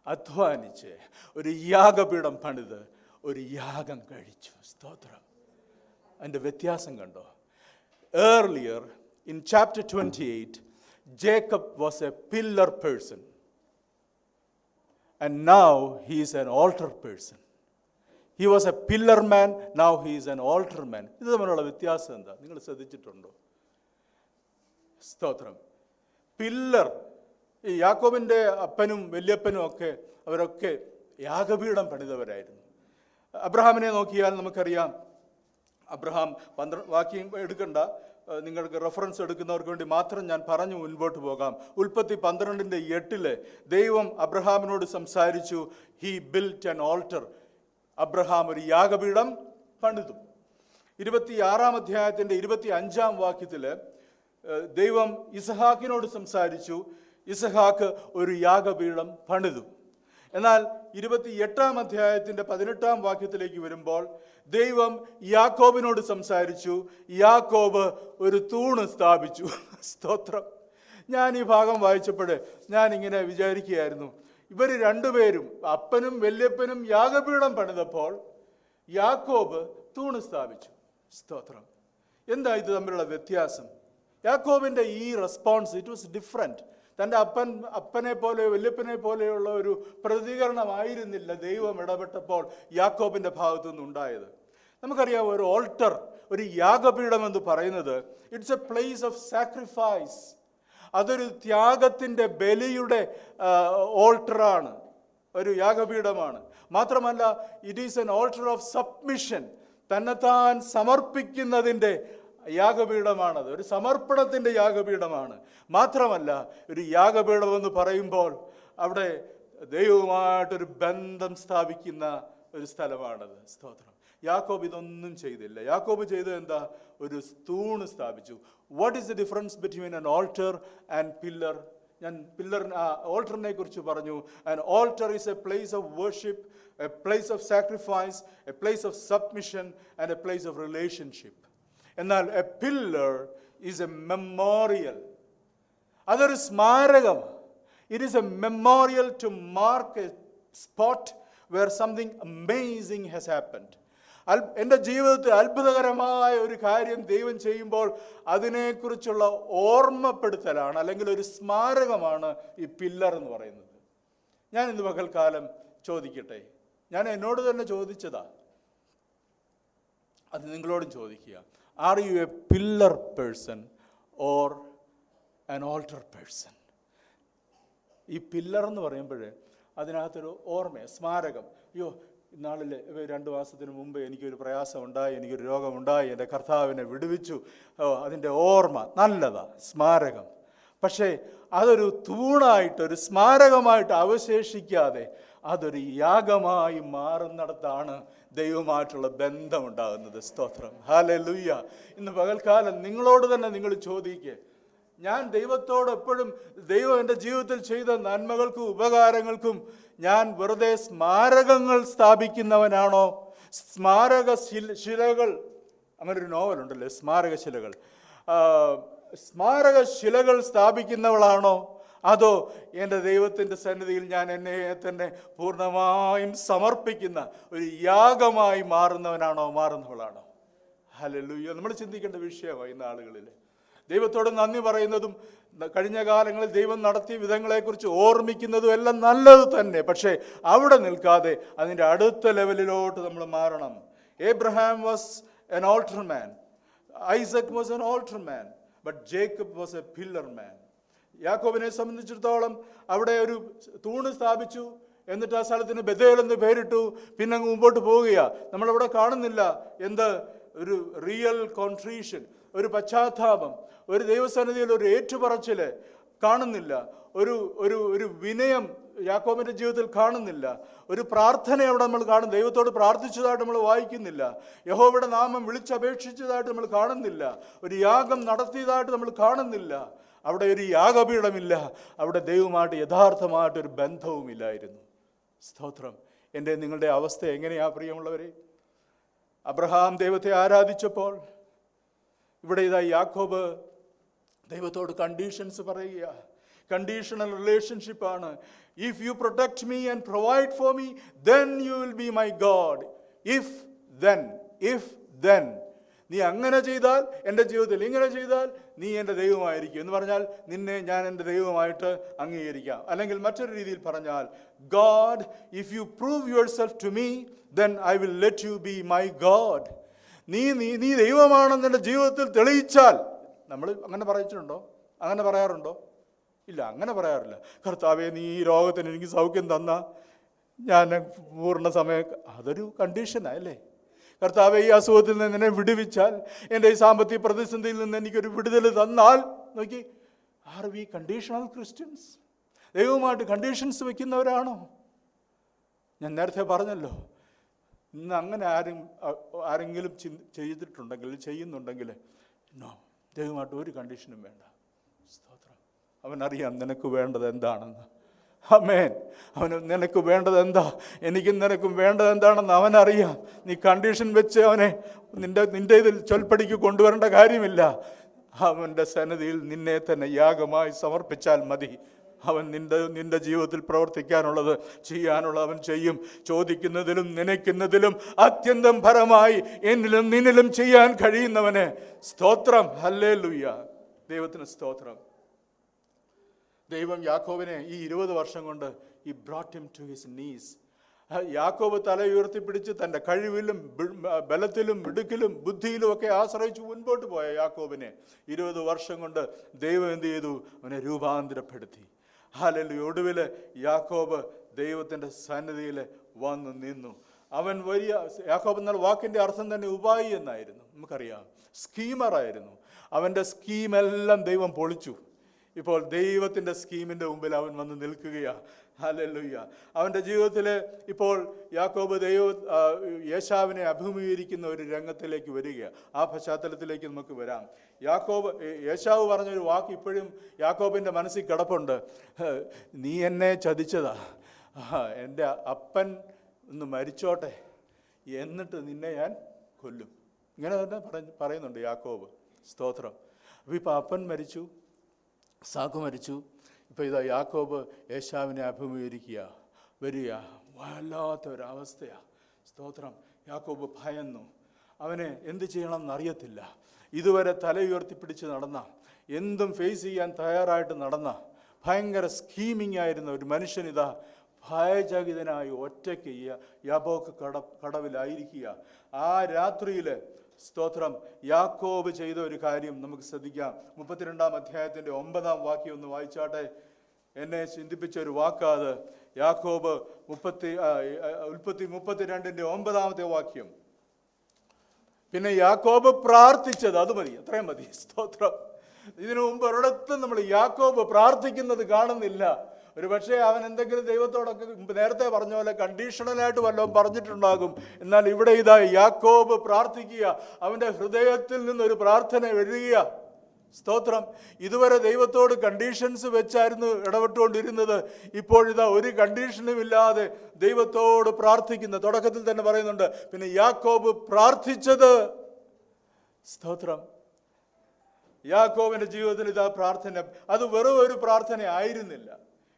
അധ്വാനിച്ച് ഒരു യാഗപീഠം പണിത് ഒരു യാഗം കഴിച്ചു. സ്തോത്രം. അതിൻ്റെ വ്യത്യാസം കണ്ടോ? Earlier in chapter 28, Jacob was a pillar person, and now he is an altar person. He was a pillar man, now he is an altar man. ഇത് തമ്മിലുള്ള വ്യത്യാസം എന്താ നിങ്ങൾ ശ്രദ്ധിച്ചിട്ടുണ്ടോ? സ്തോത്രം. പില്ലർ, ഈ യാക്കോബിൻ്റെ അപ്പനും വല്യപ്പനും ഒക്കെ അവരൊക്കെ യാഗപീഠം പണിതവരായിരുന്നു. അബ്രഹാമിനെ നോക്കിയാൽ നമുക്കറിയാം, അബ്രഹാം വാക്യം എടുക്കണ്ട, നിങ്ങൾക്ക് റെഫറൻസ് എടുക്കുന്നവർക്ക് വേണ്ടി മാത്രം ഞാൻ പറഞ്ഞു മുൻപോട്ട് പോകാം. ഉൽപ്പത്തി 12:8 ദൈവം അബ്രഹാമിനോട് സംസാരിച്ചു. He built an alter. Abraham ഒരു യാഗപീഠം പണിതു. 26-ാം അധ്യായത്തിൻ്റെ 25-ാം വാക്യത്തിൽ ദൈവം ഇസഹാക്കിനോട് സംസാരിച്ചു. ഇസഹാക്ക് ഒരു യാഗപീഠം പണിതു. എന്നാൽ 28-ാം അധ്യായത്തിൻ്റെ 18-ാം വാക്യത്തിലേക്ക് വരുമ്പോൾ ദൈവം യാക്കോബിനോട് സംസാരിച്ചു. യാക്കോബ് ഒരു തൂണ് സ്ഥാപിച്ചു. സ്തോത്രം. ഞാൻ ഈ ഭാഗം വായിച്ചപ്പോൾ ഞാനിങ്ങനെ വിചാരിക്കുകയായിരുന്നു, ഇവർ രണ്ടുപേരും, അപ്പനും വല്യപ്പനും യാഗപീഠം പണിതപ്പോൾ യാക്കോബ് തൂണ് സ്ഥാപിച്ചു. സ്തോത്രം. എന്താ ഇത് തമ്മിലുള്ള വ്യത്യാസം? യാക്കോബിൻ്റെ ഈ റെസ്പോൺസ്, ഇറ്റ് വാസ് ഡിഫറെൻറ്റ്. തൻ്റെ അപ്പനെ പോലെയോ വല്യപ്പനെ പോലെയുള്ള ഒരു പ്രതികരണമായിരുന്നില്ല ദൈവം ഇടപെട്ടപ്പോൾ യാക്കോബിൻ്റെ ഭാഗത്തു നിന്നുണ്ടായത്. നമുക്കറിയാം, ഒരു ഓൾട്ടർ, ഒരു യാഗപീഠം എന്ന് പറയുന്നത് it's a place of sacrifice. അതൊരു ത്യാഗത്തിൻ്റെ, ബലിയുടെ ഓൾട്ടറാണ്, ഒരു യാഗപീഠമാണ്. മാത്രമല്ല, it is N alter of submission. തന്നെത്താൻ സമർപ്പിക്കുന്നതിൻ്റെ യാഗപീഠമാണത്, ഒരു സമർപ്പണത്തിൻ്റെ യാഗപീഠമാണ്. മാത്രമല്ല, ഒരു യാഗപീഠം എന്ന് പറയുമ്പോൾ അവിടെ ദൈവവുമായിട്ടൊരു ബന്ധം സ്ഥാപിക്കുന്ന ഒരു സ്ഥലമാണത്. സ്തോത്രം. യാക്കോബ് ഇതൊന്നും ചെയ്തില്ല. യാക്കോബ് ചെയ്തത് എന്താ? ഒരു തൂണ് സ്ഥാപിച്ചു. What is the difference between an altar and pillar? ഞാൻ ഓൾട്ടറിനെ കുറിച്ച് പറഞ്ഞു. An altar is a place of worship, a place of sacrifice, a place of submission and a place of relationship. എന്നാൽ a pillar is a memorial. അതൊരു സ്മാരകം. It is a memorial to mark a spot where something amazing has happened. എൻ്റെ ജീവിതത്തിൽ അത്ഭുതകരമായ ഒരു കാര്യം ദൈവം ചെയ്യുമ്പോൾ അതിനെക്കുറിച്ചുള്ള ഓർമ്മപ്പെടുത്തലാണ്, അല്ലെങ്കിൽ ഒരു സ്മാരകമാണ് ഈ പില്ലർ എന്ന് പറയുന്നത്. ഞാൻ ഇന്ന് പകൽക്കാലം ചോദിക്കട്ടെ, ഞാൻ എന്നോട് തന്നെ ചോദിച്ചതാ, അത് നിങ്ങളോടും ചോദിക്കുക. Are you A pillar person or an alter person? ഈ പില്ലർ എന്ന് പറയുമ്പോൾ അതിനകത്തൊരു ഓർമ്മ, സ്മാരകം. അയ്യോ, ഇന്നാളിൽ 2 മാസത്തിന് മുമ്പ് എനിക്കൊരു പ്രയാസം ഉണ്ടായി, എനിക്കൊരു രോഗമുണ്ടായി, എൻ്റെ കർത്താവിനെ വിടുവിച്ചു. അതിൻ്റെ ഓർമ്മ നല്ലതാ, സ്മാരകം. പക്ഷേ അതൊരു തൂണായിട്ട്, ഒരു സ്മാരകമായിട്ട് അവശേഷിക്കാതെ അതൊരു യാഗമായി മാറുന്നിടത്താണ് ദൈവമായിട്ടുള്ള ബന്ധമുണ്ടാകുന്നത്. സ്തോത്രം. ഹല്ലേലൂയ. ഇന്ന് പകൽക്കാലം നിങ്ങളോട് തന്നെ നിങ്ങൾ ചോദിക്കുക, ഞാൻ ദൈവത്തോട് എപ്പോഴും ദൈവം എൻ്റെ ജീവിതത്തിൽ ചെയ്ത നന്മകൾക്കും ഉപകാരങ്ങൾക്കും ഞാൻ വെറുതെ സ്മാരകങ്ങൾ സ്ഥാപിക്കുന്നവനാണോ? ശിലകൾ, അങ്ങനൊരു നോവലുണ്ടല്ലോ, സ്മാരകശിലകൾ. സ്മാരകശിലകൾ സ്ഥാപിക്കുന്നവളാണോ? അതോ എൻ്റെ ദൈവത്തിൻ്റെ സന്നിധിയിൽ ഞാൻ എന്നെ തന്നെ പൂർണ്ണമായും സമർപ്പിക്കുന്ന ഒരു യാഗമായി മാറുന്നവളാണോ? ഹല്ലേലൂയ. നമ്മൾ ചിന്തിക്കേണ്ട വിഷയമായി ഇന്ന് ആളുകളിൽ. ദൈവത്തോട് നന്ദി പറയുന്നതും കഴിഞ്ഞ കാലങ്ങളിൽ ദൈവം നടത്തിയ വിധങ്ങളെക്കുറിച്ച് ഓർമ്മിക്കുന്നതും എല്ലാം നല്ലത് തന്നെ. പക്ഷേ അവിടെ നിൽക്കാതെ അതിൻ്റെ അടുത്ത ലെവലിലോട്ട് നമ്മൾ മാറണം. Abraham was an altar man. Isaac was an altar man. But Jacob was a pillar man. യാക്കോബിനെ സംബന്ധിച്ചിടത്തോളം അവിടെ ഒരു തൂണ് സ്ഥാപിച്ചു, എന്നിട്ട് ആ സ്ഥലത്തിന് ബഥേൽ എന്ന് പേരിട്ടു. പിന്നെ അങ്ങ് മുമ്പോട്ട് പോവുകയാണ്. നമ്മളവിടെ കാണുന്നില്ല എന്ത്? ഒരു റിയൽ കോൺട്രീഷൻ, ഒരു പശ്ചാത്താപം, ഒരു ദൈവസന്നിധിയിൽ ഒരു ഏറ്റുപറച്ചിൽ കാണുന്നില്ല. ഒരു വിനയം യാക്കോബിൻ്റെ ജീവിതത്തിൽ കാണുന്നില്ല. ഒരു പ്രാർത്ഥന അവിടെ നമ്മൾ കാണും. ദൈവത്തോട് പ്രാർത്ഥിച്ചതായിട്ട് നമ്മൾ വായിക്കുന്നില്ല. യഹോവയുടെ നാമം വിളിച്ചപേക്ഷിച്ചതായിട്ട് നമ്മൾ കാണുന്നില്ല. ഒരു യാഗം നടത്തിയതായിട്ട് നമ്മൾ കാണുന്നില്ല. അവിടെ ഒരു യാഗപീഠമില്ല. അവിടെ ദൈവമായിട്ട് യഥാർത്ഥമായിട്ടൊരു ബന്ധവുമില്ലായിരുന്നു. സ്തോത്രം. എൻ്റെ നിങ്ങളുടെ അവസ്ഥ എങ്ങനെയാ പ്രിയമുള്ളവരെ? അബ്രഹാം ദൈവത്തെ ആരാധിച്ചപ്പോൾ ഇവിടെ ഇതാ യാക്കോബ് ദൈവത്തോട് കണ്ടീഷൻസ് പറയുക. കണ്ടീഷണൽ റിലേഷൻഷിപ്പാണ്. If you protect me and provide for me, then you will be my God. If then നീ അങ്ങനെ ചെയ്താൽ, എൻ്റെ ജീവിതത്തിൽ ഇങ്ങനെ ചെയ്താൽ നീ എൻ്റെ ദൈവമായിരിക്കും എന്ന് പറഞ്ഞാൽ നിന്നെ ഞാൻ എൻ്റെ ദൈവമായിട്ട് അംഗീകരിക്കാം. അല്ലെങ്കിൽ മറ്റൊരു രീതിയിൽ പറഞ്ഞാൽ, God, if you prove yourself to me, then I will let you be my God. നീ ദൈവമാണെന്ന് എൻ്റെ ജീവിതത്തിൽ തെളിയിച്ചാൽ. നമ്മൾ അങ്ങനെ പറയിച്ചിട്ടുണ്ടോ? അങ്ങനെ പറയാറുണ്ടോ? ഇല്ല, അങ്ങനെ പറയാറില്ല. കർത്താവേ, നീ ഈ രോഗത്തിന് എനിക്ക് സൗഖ്യം തന്ന ഞാൻ പൂർണ്ണ സമയം, അതൊരു കണ്ടീഷനാണ് അല്ലേ? കർത്താവേ, ഈ അസുഖത്തിൽ നിന്ന് എന്നെ വിടുവിച്ചാൽ, എൻ്റെ ഈ സാമ്പത്തിക പ്രതിസന്ധിയിൽ നിന്ന് എനിക്കൊരു വിടുതൽ തന്നാൽ. നോക്കി, ആർ വി കണ്ടീഷണൽ ക്രിസ്ത്യൻസ്? ദൈവവുമായിട്ട് കണ്ടീഷൻസ് വെക്കുന്നവരാണോ? ഞാൻ നേരത്തെ പറഞ്ഞല്ലോ, ഇന്ന് അങ്ങനെ ആരെങ്കിലും ചെയ്തിട്ടുണ്ടെങ്കിൽ, ചെയ്യുന്നുണ്ടെങ്കിൽ, നോ, ദൈവമായിട്ട് ഒരു കണ്ടീഷനും വേണ്ട. സ്തോത്രം. അവനറിയാം നിനക്ക് വേണ്ടത് എന്താണെന്ന്. ആമേൻ. അവന് നിനക്ക് വേണ്ടത് എന്താ, എനിക്കും നിനക്കും വേണ്ടത് എന്താണെന്ന് അവനറിയാം. നീ കണ്ടീഷൻ വെച്ച് അവനെ നിന്റെ ഇതിൽ ചൊൽപ്പടിക്ക് കൊണ്ടുവരേണ്ട കാര്യമില്ല. അവൻ്റെ സന്നിധിയിൽ നിന്നെ തന്നെ യാഗമായി സമർപ്പിച്ചാൽ മതി. അവൻ നിന്റെ ജീവിതത്തിൽ പ്രവർത്തിക്കാനുള്ളത് ചെയ്യാനുള്ളത് അവൻ ചെയ്യും. ചോദിക്കുന്നതിലും നനയ്ക്കുന്നതിലും അത്യന്തം ഫലമായി എന്നിലും നിന്നിലും ചെയ്യാൻ കഴിയുന്നവനെ സ്തോത്രം. ഹല്ലേലൂയ. ദൈവത്തിന് സ്തോത്രം. ദൈവം യാക്കോബിനെ ഈ 20 വർഷം കൊണ്ട് he brought him to his knees. യാക്കോബ് തല ഉയർത്തിപ്പിടിച്ച് തൻ്റെ കഴിവിലും ബലത്തിലും മിടുക്കിലും ബുദ്ധിയിലും ഒക്കെ ആശ്രയിച്ച് മുൻപോട്ട് പോയ യാക്കോബിനെ 20 വർഷം കൊണ്ട് ദൈവം എന്ത് ചെയ്തു? അവനെ രൂപാന്തരപ്പെടുത്തി. ഹല്ലേലൂയ. ഒടുവിൽ യാക്കോബ് ദൈവത്തിൻ്റെ സന്നിധിയിൽ വന്നു നിന്നു. അവൻ വലിയ യാക്കോബ് എന്നുള്ള വാക്കിൻ്റെ അർത്ഥം തന്നെ ഉപായി എന്നായിരുന്നു. നമുക്കറിയാം, സ്കീമറായിരുന്നു. അവൻ്റെ സ്കീമെല്ലാം ദൈവം പൊളിച്ചു. ഇപ്പോൾ ദൈവത്തിൻ്റെ സ്കീമിൻ്റെ മുമ്പിൽ അവൻ വന്ന് നിൽക്കുകയാണ്. ഹല്ലേലൂയ. അവൻ്റെ ജീവിതത്തിൽ ഇപ്പോൾ യാക്കോബ് യേശാവിനെ അഭിമുഖീകരിക്കുന്ന ഒരു രംഗത്തിലേക്ക് വരികയാണ്. ആ പശ്ചാത്തലത്തിലേക്ക് നമുക്ക് വരാം. യേശാവ് പറഞ്ഞൊരു വാക്ക് ഇപ്പോഴും യാക്കോബിൻ്റെ മനസ്സിൽ കിടപ്പുണ്ട്. നീ എന്നെ ചതിച്ചതാ, എൻ്റെ അപ്പൻ ഒന്ന് മരിച്ചോട്ടെ, എന്നിട്ട് നിന്നെ ഞാൻ കൊല്ലും. ഇങ്ങനെ തന്നെ പറയുന്നുണ്ട് യാക്കോബ്. സ്തോത്രം. അപ്പോൾ ഇപ്പോൾ അപ്പൻ മരിച്ചു, സാഖു മരിച്ചു. ഇപ്പോൾ ഇതാ യാക്കോബ് യേശാവിനെ അഭിമുഖീകരിക്കുക വരിക. വല്ലാത്തൊരവസ്ഥയാണ്. സ്തോത്രം. യാക്കോബ് ഭയന്നു. അവന് എന്ത് ചെയ്യണം എന്നറിയത്തില്ല. ഇതുവരെ തല ഉയർത്തിപ്പിടിച്ച് നടന്ന, എന്തും ഫേസ് ചെയ്യാൻ തയ്യാറായിട്ട് നടന്ന, ഭയങ്കര സ്കീമിംഗ് ആയിരുന്ന ഒരു മനുഷ്യനിതാ ഭയചകിതനായി ഒറ്റയ്ക്ക് യാബോക്ക് കടവിലായിരിക്കുക. ആ രാത്രിയിൽ സ്തോത്രം യാക്കോബ് ചെയ്ത ഒരു കാര്യം നമുക്ക് ശ്രദ്ധിക്കാം. 32-ാം അധ്യായത്തിൻ്റെ 9-ാം വാക്യം ഒന്ന് വായിച്ചാട്ടെ. എന്നെ ചിന്തിപ്പിച്ച ഒരു വാക്കാത്. യാക്കോബ് ഉൽപ്പത്തി 32-ന്റെ 9-ാമത്തെ വാക്യം. പിന്നെ യാക്കോബ് പ്രാർത്ഥിച്ചത്, അത് മതി, അത്രയും മതി. സ്തോത്രം. ഇതിനു മുമ്പ് ഒരിടത്തും നമ്മൾ യാക്കോബ് പ്രാർത്ഥിക്കുന്നത് കാണുന്നില്ല. ഒരു പക്ഷേ അവൻ എന്തെങ്കിലും ദൈവത്തോടൊക്കെ നേരത്തെ പറഞ്ഞ പോലെ കണ്ടീഷണലായിട്ട് വല്ലതും പറഞ്ഞിട്ടുണ്ടാകും. എന്നാൽ ഇവിടെ ഇതാ യാക്കോബ് പ്രാർത്ഥിക്കുക. അവൻ്റെ ഹൃദയത്തിൽ നിന്നൊരു പ്രാർത്ഥന എഴുതുക. സ്തോത്രം. ഇതുവരെ ദൈവത്തോട് കണ്ടീഷൻസ് വെച്ചായിരുന്നു ഇടപെട്ടുകൊണ്ടിരുന്നത്. ഇപ്പോഴിതാ ഒരു കണ്ടീഷനും ഇല്ലാതെ ദൈവത്തോട് പ്രാർത്ഥിക്കുന്ന. തുടക്കത്തിൽ തന്നെ പറയുന്നുണ്ട്, പിന്നെ യാക്കോബ് പ്രാർത്ഥിച്ചത്. സ്തോത്രം. യാക്കോബിന്റെ ജീവിതത്തിൽ ഇതാ പ്രാർത്ഥന. അത് വെറും ഒരു പ്രാർത്ഥന ആയിരുന്നില്ല.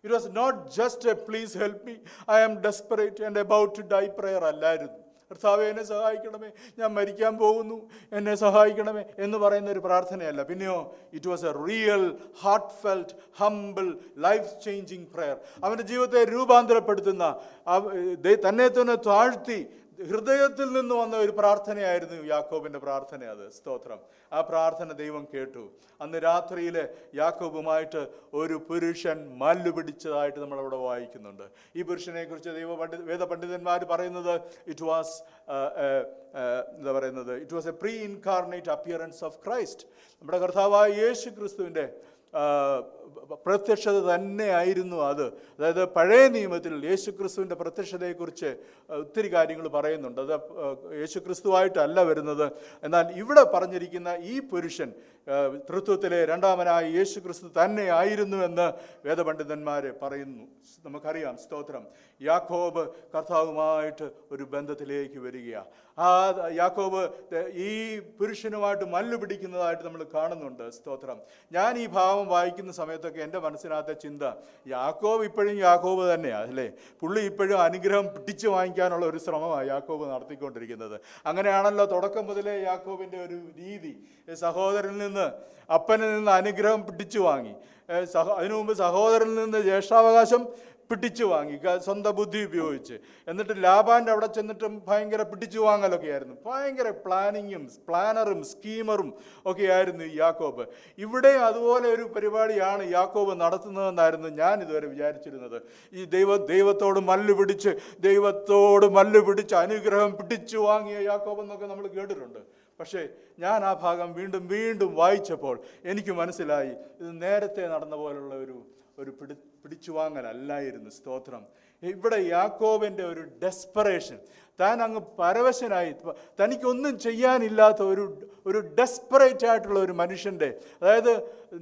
It was not just a please help me, I am desperate and about to die prayer അല്ലായിരുന്നു. കർത്താവേ എന്നെ സഹായിക്കണമേ, ഞാൻ മരിക്കാൻ പോകുന്നു, എന്നെ സഹായിക്കണമേ എന്ന് പറയുന്ന ഒരു പ്രാർത്ഥനയല്ല. പിന്നെയോ it was A real heart felt humble life changing prayer. അവൻ്റെ ജീവിതത്തെ രൂപാന്തരപ്പെടുത്തുന്ന, തന്നെ തന്നെ താഴ്ത്തി ഹൃദയത്തിൽ നിന്ന് വന്ന ഒരു പ്രാർത്ഥനയായിരുന്നു യാക്കോബിൻ്റെ പ്രാർത്ഥന. അത് സ്തോത്രം. ആ പ്രാർത്ഥന ദൈവം കേട്ടു. അന്ന് രാത്രിയിൽ യാക്കോബുമായിട്ട് ഒരു പുരുഷൻ മല്ലു പിടിച്ചതായിട്ട് നമ്മളവിടെ വായിക്കുന്നുണ്ട്. ഈ പുരുഷനെ കുറിച്ച് വേദപണ്ഡിതന്മാർ പറയുന്നത് it was it was A pre incarnate appearance of Christ. നമ്മുടെ കർത്താവായ യേശു ക്രിസ്തുവിൻ്റെ പ്രത്യക്ഷത തന്നെയായിരുന്നു അത്. അതായത് പഴയ നിയമത്തിൽ യേശുക്രിസ്തുവിൻ്റെ പ്രത്യക്ഷതയെക്കുറിച്ച് ഒത്തിരി കാര്യങ്ങൾ പറയുന്നുണ്ട്. അത് യേശുക്രിസ്തുവായിട്ടല്ല വരുന്നത്. എന്നാൽ ഇവിടെ പറഞ്ഞിരിക്കുന്ന ഈ പുരുഷൻ തൃത്വത്തിലെ രണ്ടാമനായ യേശുക്രിസ്തു തന്നെ ആയിരുന്നുവെന്ന് വേദപണ്ഡിതന്മാർ പറയുന്നു. നമുക്കറിയാം. സ്തോത്രം. യാക്കോബ് കർത്താവുമായിട്ട് ഒരു ബന്ധത്തിലേക്ക് വരികയാണ്. ആ യാക്കോബ് ഈ പുരുഷനുമായിട്ട് മല്ലു പിടിക്കുന്നതായിട്ട് നമ്മൾ കാണുന്നുണ്ട്. സ്തോത്രം. ഞാൻ ഈ ഭാവം വായിക്കുന്ന സമയത്തൊക്കെ എൻ്റെ മനസ്സിനകത്തെ ചിന്ത, യാക്കോബ് ഇപ്പോഴും യാക്കോബ് തന്നെയാണ് അല്ലേ. പുള്ളി ഇപ്പോഴും അനുഗ്രഹം പിടിച്ചു വാങ്ങിക്കാനുള്ള ഒരു ശ്രമമാണ് യാക്കോബ് നടത്തിക്കൊണ്ടിരിക്കുന്നത്. അങ്ങനെയാണല്ലോ തുടക്കം മുതലേ യാക്കോബിൻ്റെ ഒരു രീതി. സഹോദരനിൽ നിന്ന്, അപ്പനിൽ നിന്ന് അനുഗ്രഹം പിടിച്ചു വാങ്ങി, അതിനു മുമ്പ് സഹോദരനിൽ നിന്ന് ജ്യേഷ്ഠാവകാശം പിടിച്ചു വാങ്ങി സ്വന്തം ബുദ്ധി ഉപയോഗിച്ച്. എന്നിട്ട് ലാബാൻ്റെ അവിടെ ചെന്നിട്ടും ഭയങ്കര പിടിച്ചു വാങ്ങലൊക്കെ ആയിരുന്നു. ഭയങ്കര പ്ലാനറും സ്കീമറും ഒക്കെ ആയിരുന്നു യാക്കോബ്. ഇവിടെ അതുപോലെ ഒരു പരിപാടിയാണ് യാക്കോബ് നടത്തുന്നതെന്നായിരുന്നു ഞാൻ ഇതുവരെ വിചാരിച്ചിരുന്നത്. ഈ ദൈവത്തോട് മല്ലു പിടിച്ച് അനുഗ്രഹം പിടിച്ചു വാങ്ങിയ യാക്കോബ് എന്നൊക്കെ നമ്മൾ കേട്ടിട്ടുണ്ട്. പക്ഷേ ഞാൻ ആ ഭാഗം വീണ്ടും വായിച്ചപ്പോൾ എനിക്ക് മനസ്സിലായി, ഇത് നേരത്തെ നടന്ന പോലുള്ള ഒരു പിടിച്ചുവാങ്ങലല്ലായിരുന്നു. സ്തോത്രം. ഇവിടെ യാക്കോബിൻ്റെ ഒരു ഡെസ്പറേഷൻ, താൻ അങ്ങ് പരവശനായി, തനിക്കൊന്നും ചെയ്യാനില്ലാത്ത ഒരു ഡെസ്പറേറ്റ് ആയിട്ടുള്ള ഒരു മനുഷ്യൻ്റെ, അതായത്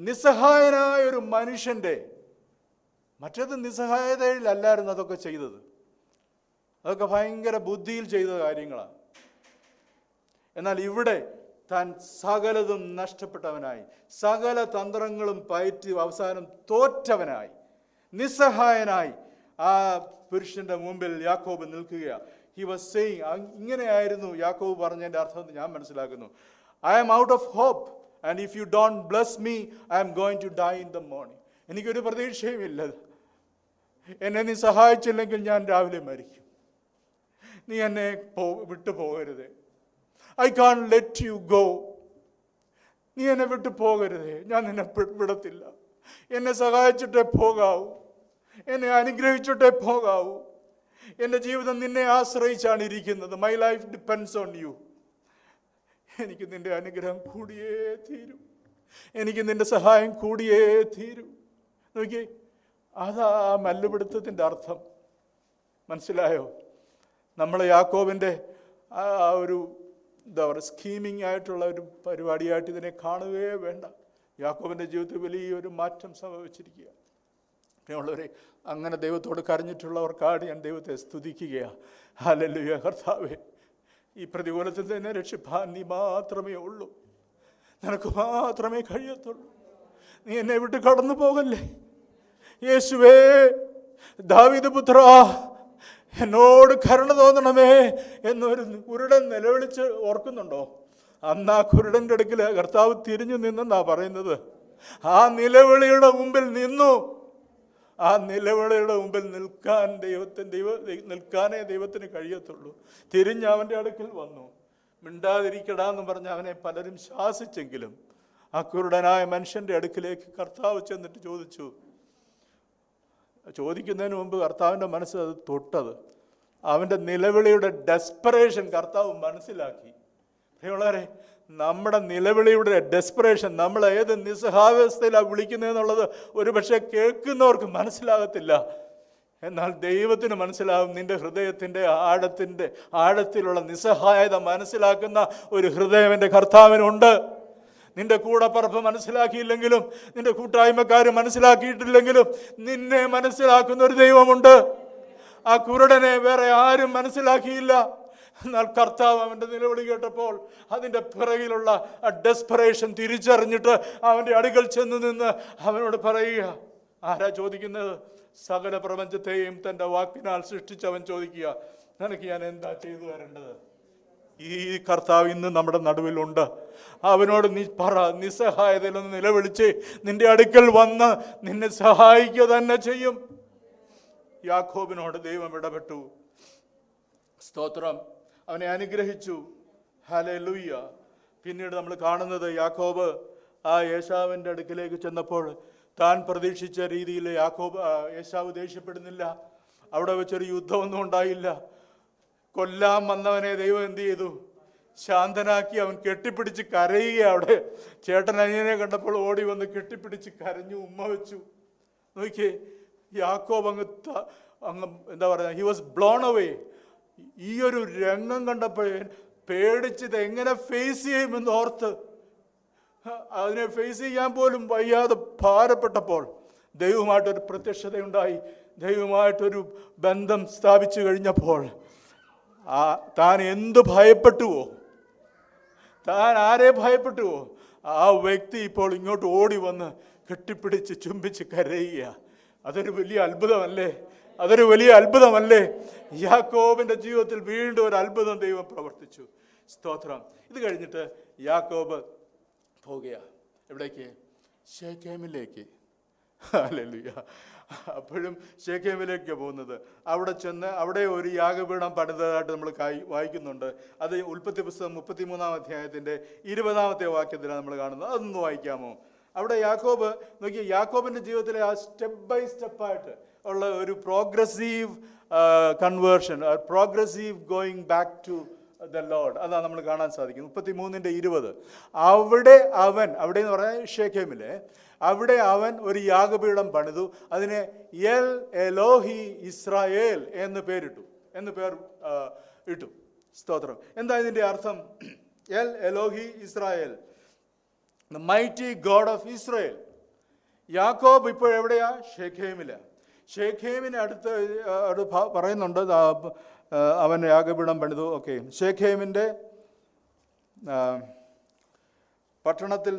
നിസ്സഹായനായ ഒരു മനുഷ്യൻ്റെ. മറ്റേത് നിസ്സഹായതയിലല്ലായിരുന്നു അതൊക്കെ ചെയ്തത്. അതൊക്കെ ഭയങ്കര ബുദ്ധിയിൽ ചെയ്ത കാര്യങ്ങളാണ്. എന്നാൽ ഇവിടെ താൻ സകലതും നഷ്ടപ്പെട്ടവനായി, സകല തന്ത്രങ്ങളും പയറ്റി അവസാനം തോറ്റവനായി, നിസ്സഹായനായി ആ പുരുഷന്റെ മുമ്പിൽ യാക്കോബ് നിൽക്കുകയാണ്. ഹി വാസ് സെയിങ്, ഇങ്ങനെയായിരുന്നു യാക്കോബ് പറഞ്ഞതിൻ്റെ അർത്ഥം എന്ന് ഞാൻ മനസ്സിലാക്കുന്നു. I am out of hope and if you don't bless me I am going to die in the morning. എനിക്കൊരു പ്രതീക്ഷയുമില്ല. എന്നെ നീ സഹായിച്ചില്ലെങ്കിൽ ഞാൻ രാവിലെ മരിക്കും. നീ എന്നെ വിട്ടു പോകരുത്. I can't let you go. നീ എന്നെ വിട്ടു പോകരുതേ, ഞാൻ നിന്നെ വിടത്തില്ല. എന്നെ സഹായിച്ചിട്ടേ പോകാവൂ, എന്നെ അനുഗ്രഹിച്ചിട്ടേ പോകാവൂ. എൻ്റെ ജീവിതം നിന്നെ ആശ്രയിച്ചാണ് ഇരിക്കുന്നത്. My life depends on you. എനിക്ക് നിൻ്റെ അനുഗ്രഹം കൂടിയേ തീരൂ, എനിക്ക് നിൻ്റെ സഹായം കൂടിയേ തീരൂ. നോക്കിയേ, അതാ മല്ലുപിടുത്തത്തിൻ്റെ അർത്ഥം. മനസ്സിലായോ? നമ്മൾ യാക്കോബിൻ്റെ ആ ഒരു എന്താ പറയുക, സ്കീമിങ് ആയിട്ടുള്ള ഒരു പരിപാടിയായിട്ട് ഇതിനെ കാണുകയേ വേണ്ട. യാക്കോബിൻ്റെ ജീവിതത്തിൽ വലിയൊരു മാറ്റം സംഭവിച്ചിരിക്കുക. പ്രിയമുള്ളവരെ, അങ്ങനെ ദൈവത്തോട് കരഞ്ഞിട്ടുള്ളവർക്കാട് ഞാൻ ദൈവത്തെ സ്തുതിക്കുകയാണ്. ഹല്ലേലൂയ. കർത്താവേ, ഈ പ്രതികൂലത്തിൽ തന്നെ രക്ഷിപ്പാൻ നീ മാത്രമേ ഉള്ളൂ, നിനക്ക് മാത്രമേ കഴിയത്തുള്ളൂ. നീ എന്നെ വിട്ട് കടന്നു പോകല്ലേ. യേശുവേ, ദാവീദ് പുത്രാ, എന്നോട് കരുണ തോന്നണമേ എന്നൊരു കുരുടൻ നിലവിളിച്ച് ഓർക്കുന്നുണ്ടോ? അന്ന് ആ കുരുടൻ്റെ അടുക്കൽ കർത്താവ് തിരിഞ്ഞു നിന്നെന്നാ പറയുന്നത്. ആ നിലവിളിയുടെ മുമ്പിൽ നിന്നു. ആ നിലവിളിയുടെ മുമ്പിൽ നിൽക്കാനേ ദൈവത്തിന് കഴിയത്തുള്ളൂ. തിരിഞ്ഞ് അവൻ്റെ അടുക്കൽ വന്നു. മിണ്ടാതിരിക്കടാന്ന് പറഞ്ഞ് അവനെ പലരും ശാസിച്ചെങ്കിലും ആ കുരുടനായ മനുഷ്യൻ്റെ അടുക്കിലേക്ക് കർത്താവ് ചെന്നിട്ട് ചോദിക്കുന്നതിന് മുമ്പ് കർത്താവിൻ്റെ മനസ്സ് അത് തൊട്ടത്. അവൻ്റെ നിലവിളിയുടെ ഡെസ്പറേഷൻ കർത്താവ് മനസ്സിലാക്കി. പ്രിയമുള്ളവരെ, നമ്മുടെ നിലവിളിയുടെ ഡെസ്പറേഷൻ, നമ്മൾ ഏത് നിസ്സഹാവസ്ഥയിലാണ് വിളിക്കുന്നതെന്നുള്ളത് ഒരു പക്ഷേ കേൾക്കുന്നവർക്ക് മനസ്സിലാകത്തില്ല. എന്നാൽ ദൈവത്തിന് മനസ്സിലാകും. നിന്റെ ഹൃദയത്തിൻ്റെ ആഴത്തിലുള്ള നിസ്സഹായത മനസ്സിലാക്കുന്ന ഒരു ഹൃദയം എൻ്റെ കർത്താവിനുണ്ട്. നിന്റെ കൂടപ്പറപ്പ് മനസ്സിലാക്കിയില്ലെങ്കിലും, നിന്റെ കൂട്ടായ്മക്കാർ മനസ്സിലാക്കിയിട്ടില്ലെങ്കിലും, നിന്നെ മനസ്സിലാക്കുന്ന ഒരു ദൈവമുണ്ട്. ആ കുരുടനെ വേറെ ആരും മനസ്സിലാക്കിയില്ല. എന്നാൽ കർത്താവ് അവൻ്റെ നിലവിളി കേട്ടപ്പോൾ അതിൻ്റെ പിറകിലുള്ള ആ ഡെസ്പറേഷൻ തിരിച്ചറിഞ്ഞിട്ട് അവൻ്റെ അടുക്കൽ ചെന്ന് നിന്ന് അവനോട് പറയുക. ആരാ ചോദിക്കുന്നത്? സകല പ്രപഞ്ചത്തെയും തൻ്റെ വാക്കിനാൽ സൃഷ്ടിച്ചവൻ ചോദിക്കുക, നിനക്ക് ഞാൻ എന്താ ചെയ്തു തരേണ്ടത്? ഈ കർത്താവ് ഇന്ന് നമ്മുടെ നടുവിലുണ്ട്. അവനോട് നീ പറ, നിസ്സഹായതയിലൊന്ന് നിലവിളിച്ച് നിന്റെ അടുക്കൽ വന്ന് നിന്നെ സഹായിക്കുക തന്നെ ചെയ്യും. യാക്കോബിനോട് ദൈവം ഇടപെട്ടു. സ്തോത്രം. അവനെ അനുഗ്രഹിച്ചു. ഹല്ലേലൂയ. പിന്നീട് നമ്മൾ കാണുന്നത് യാക്കോബ് ആ ഏശാവിൻ്റെ അടുക്കിലേക്ക് ചെന്നപ്പോൾ താൻ പ്രതീക്ഷിച്ച രീതിയിൽ ഏശാവ് ദേഷ്യപ്പെടുന്നില്ല. അവിടെ വെച്ചൊരു യുദ്ധമൊന്നും ഉണ്ടായില്ല. കൊല്ലാൻ വന്നവനെ ദൈവം എന്ത് ചെയ്തു? ശാന്തനാക്കി. അവൻ കെട്ടിപ്പിടിച്ച് കരയുക. അവിടെ ചേട്ടൻ അനിയനെ കണ്ടപ്പോൾ ഓടി വന്ന് കെട്ടിപ്പിടിച്ച് കരഞ്ഞു, ഉമ്മ വെച്ചു. നോക്കിയേ, യാക്കോബ് അങ്ങ് എന്താ പറയുക, ഹി വാസ് ബ്ലോൺ അവേ. ഈ ഒരു രംഗം കണ്ടപ്പോഴേ പേടിച്ചത് എങ്ങനെ ഫേസ് ചെയ്യുമെന്ന് ഓർത്ത് അതിനെ ഫേസ് ചെയ്യാൻ പോലും വയ്യാതെ ഭാരപ്പെട്ടപ്പോൾ ദൈവമായിട്ടൊരു പ്രത്യക്ഷതയുണ്ടായി. ദൈവമായിട്ടൊരു ബന്ധം സ്ഥാപിച്ചു കഴിഞ്ഞപ്പോൾ താൻ എന്ത് ഭയപ്പെട്ടുവോ, താൻ ആരെ ഭയപ്പെട്ടുവോ, ആ വ്യക്തി ഇപ്പോൾ ഇങ്ങോട്ട് ഓടി വന്ന് കെട്ടിപ്പിടിച്ച് ചുംബിച്ച് കരയുക. അതൊരു വലിയ അത്ഭുതമല്ലേ? അതൊരു വലിയ അത്ഭുതമല്ലേ? യാക്കോബിൻ്റെ ജീവിതത്തിൽ വീണ്ടും ഒരു അത്ഭുതം ദൈവം പ്രവർത്തിച്ചു. സ്തോത്രം. ഇത് കഴിഞ്ഞിട്ട് യാക്കോബ് പോവുകയാണ്. എവിടേക്ക്? ശെഖേമിലേക്ക്. ഹല്ലേലൂയ. അപ്പോഴും ശെഖേമിലേക്ക് പോകുന്നത്. അവിടെ ചെന്ന് അവിടെ ഒരു യാഗപീഠം പണിതതായിട്ട് നമ്മൾ വായിക്കുന്നുണ്ട്. അത് ഉൽപ്പത്തി പുസ്തകം 33-ാം അധ്യായത്തിൻ്റെ 20-ാമത്തെ വാക്യത്തിലാണ് നമ്മൾ കാണുന്നത്. അതൊന്ന് വായിക്കാമോ? അവിടെ യാക്കോബ് നോക്കി, യാക്കോബിൻ്റെ ജീവിതത്തിലെ ആ സ്റ്റെപ്പ് ബൈ സ്റ്റെപ്പായിട്ട് ഉള്ള ഒരു progressive conversion, progressive going back to the Lord, അതാണ് നമ്മൾ കാണാൻ സാധിക്കുന്നത്. 33:20. അവിടെ എന്ന് പറഞ്ഞാൽ ഷെഖേമിലെ അവിടെ അവൻ ഒരു യാഗപീഠം പണിതു. അതിനെ എൽ എലോഹി ഇസ്രായേൽ എന്ന് പേർ ഇട്ടു. സ്തോത്രം. എന്താ ഇതിൻ്റെ അർത്ഥം? El Elohe Israel, the mighty God of Israel. യാക്കോബ് ഇപ്പോൾ എവിടെയാ? ഷെഖേമിലാണ്. ഷെഖേമിന് അടുത്ത് പറയുന്നുണ്ട് അവൻ യാഗപീഠം പണിതു. ഓക്കെ, ഷെഖേമിൻ്റെ പട്ടണത്തിൽ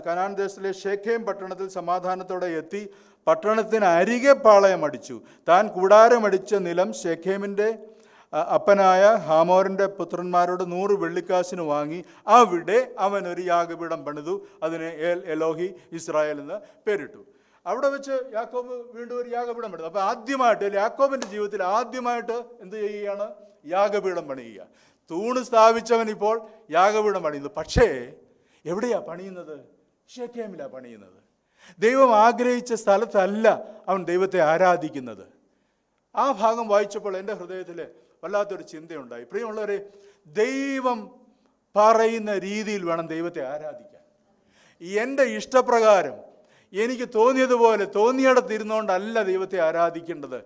കനാൻ ദേശത്തിലെ ഷെഖേം പട്ടണത്തിൽ സമാധാനത്തോടെ എത്തി പട്ടണത്തിന് അരികെ പാളയമടിച്ചു. താൻ കൂടാരമടിച്ച നിലം ശെഖേമിൻ്റെ അപ്പനായ ഹാമോറിൻ്റെ പുത്രന്മാരോട് 100 വെള്ളിക്കാശിന് വാങ്ങി അവിടെ അവൻ ഒരു യാഗപീഠം പണിതു. അതിന് ഏൽ എലോഹി ഇസ്രായേൽ എന്ന് പേരിട്ടു. അവിടെ വെച്ച് യാക്കോബ് വീണ്ടും ഒരു യാഗപീഠം പണിതു. അപ്പോൾ ആദ്യമായിട്ട് യാക്കോബിൻ്റെ ജീവിതത്തിൽ ആദ്യമായിട്ട് എന്ത് ചെയ്യുകയാണ്? യാഗപീഠം പണിയുക. തൂണ് സ്ഥാപിച്ചവൻ ഇപ്പോൾ യാഗപീഠം പണിയുന്നു. പക്ഷേ എവിടെയാ പണിയുന്നത്? ശെഖേമിലാണ് പണിയുന്നത്. ദൈവം ആഗ്രഹിച്ച സ്ഥലത്തല്ല അവൻ ദൈവത്തെ ആരാധിക്കുന്നത്. ആ ഭാഗം വായിച്ചപ്പോൾ എൻ്റെ ഹൃദയത്തിൽ വല്ലാത്തൊരു ചിന്തയുണ്ടായി. പ്രിയമുള്ളവരെ, ദൈവം പറയുന്ന രീതിയിൽ വേണം ദൈവത്തെ ആരാധിക്കാൻ. എൻ്റെ ഇഷ്ടപ്രകാരം എനിക്ക് തോന്നിയതുപോലെ തോന്നിയിടത്തിരുന്നുകൊണ്ടല്ല ദൈവത്തെ ആരാധിക്കേണ്ടത്.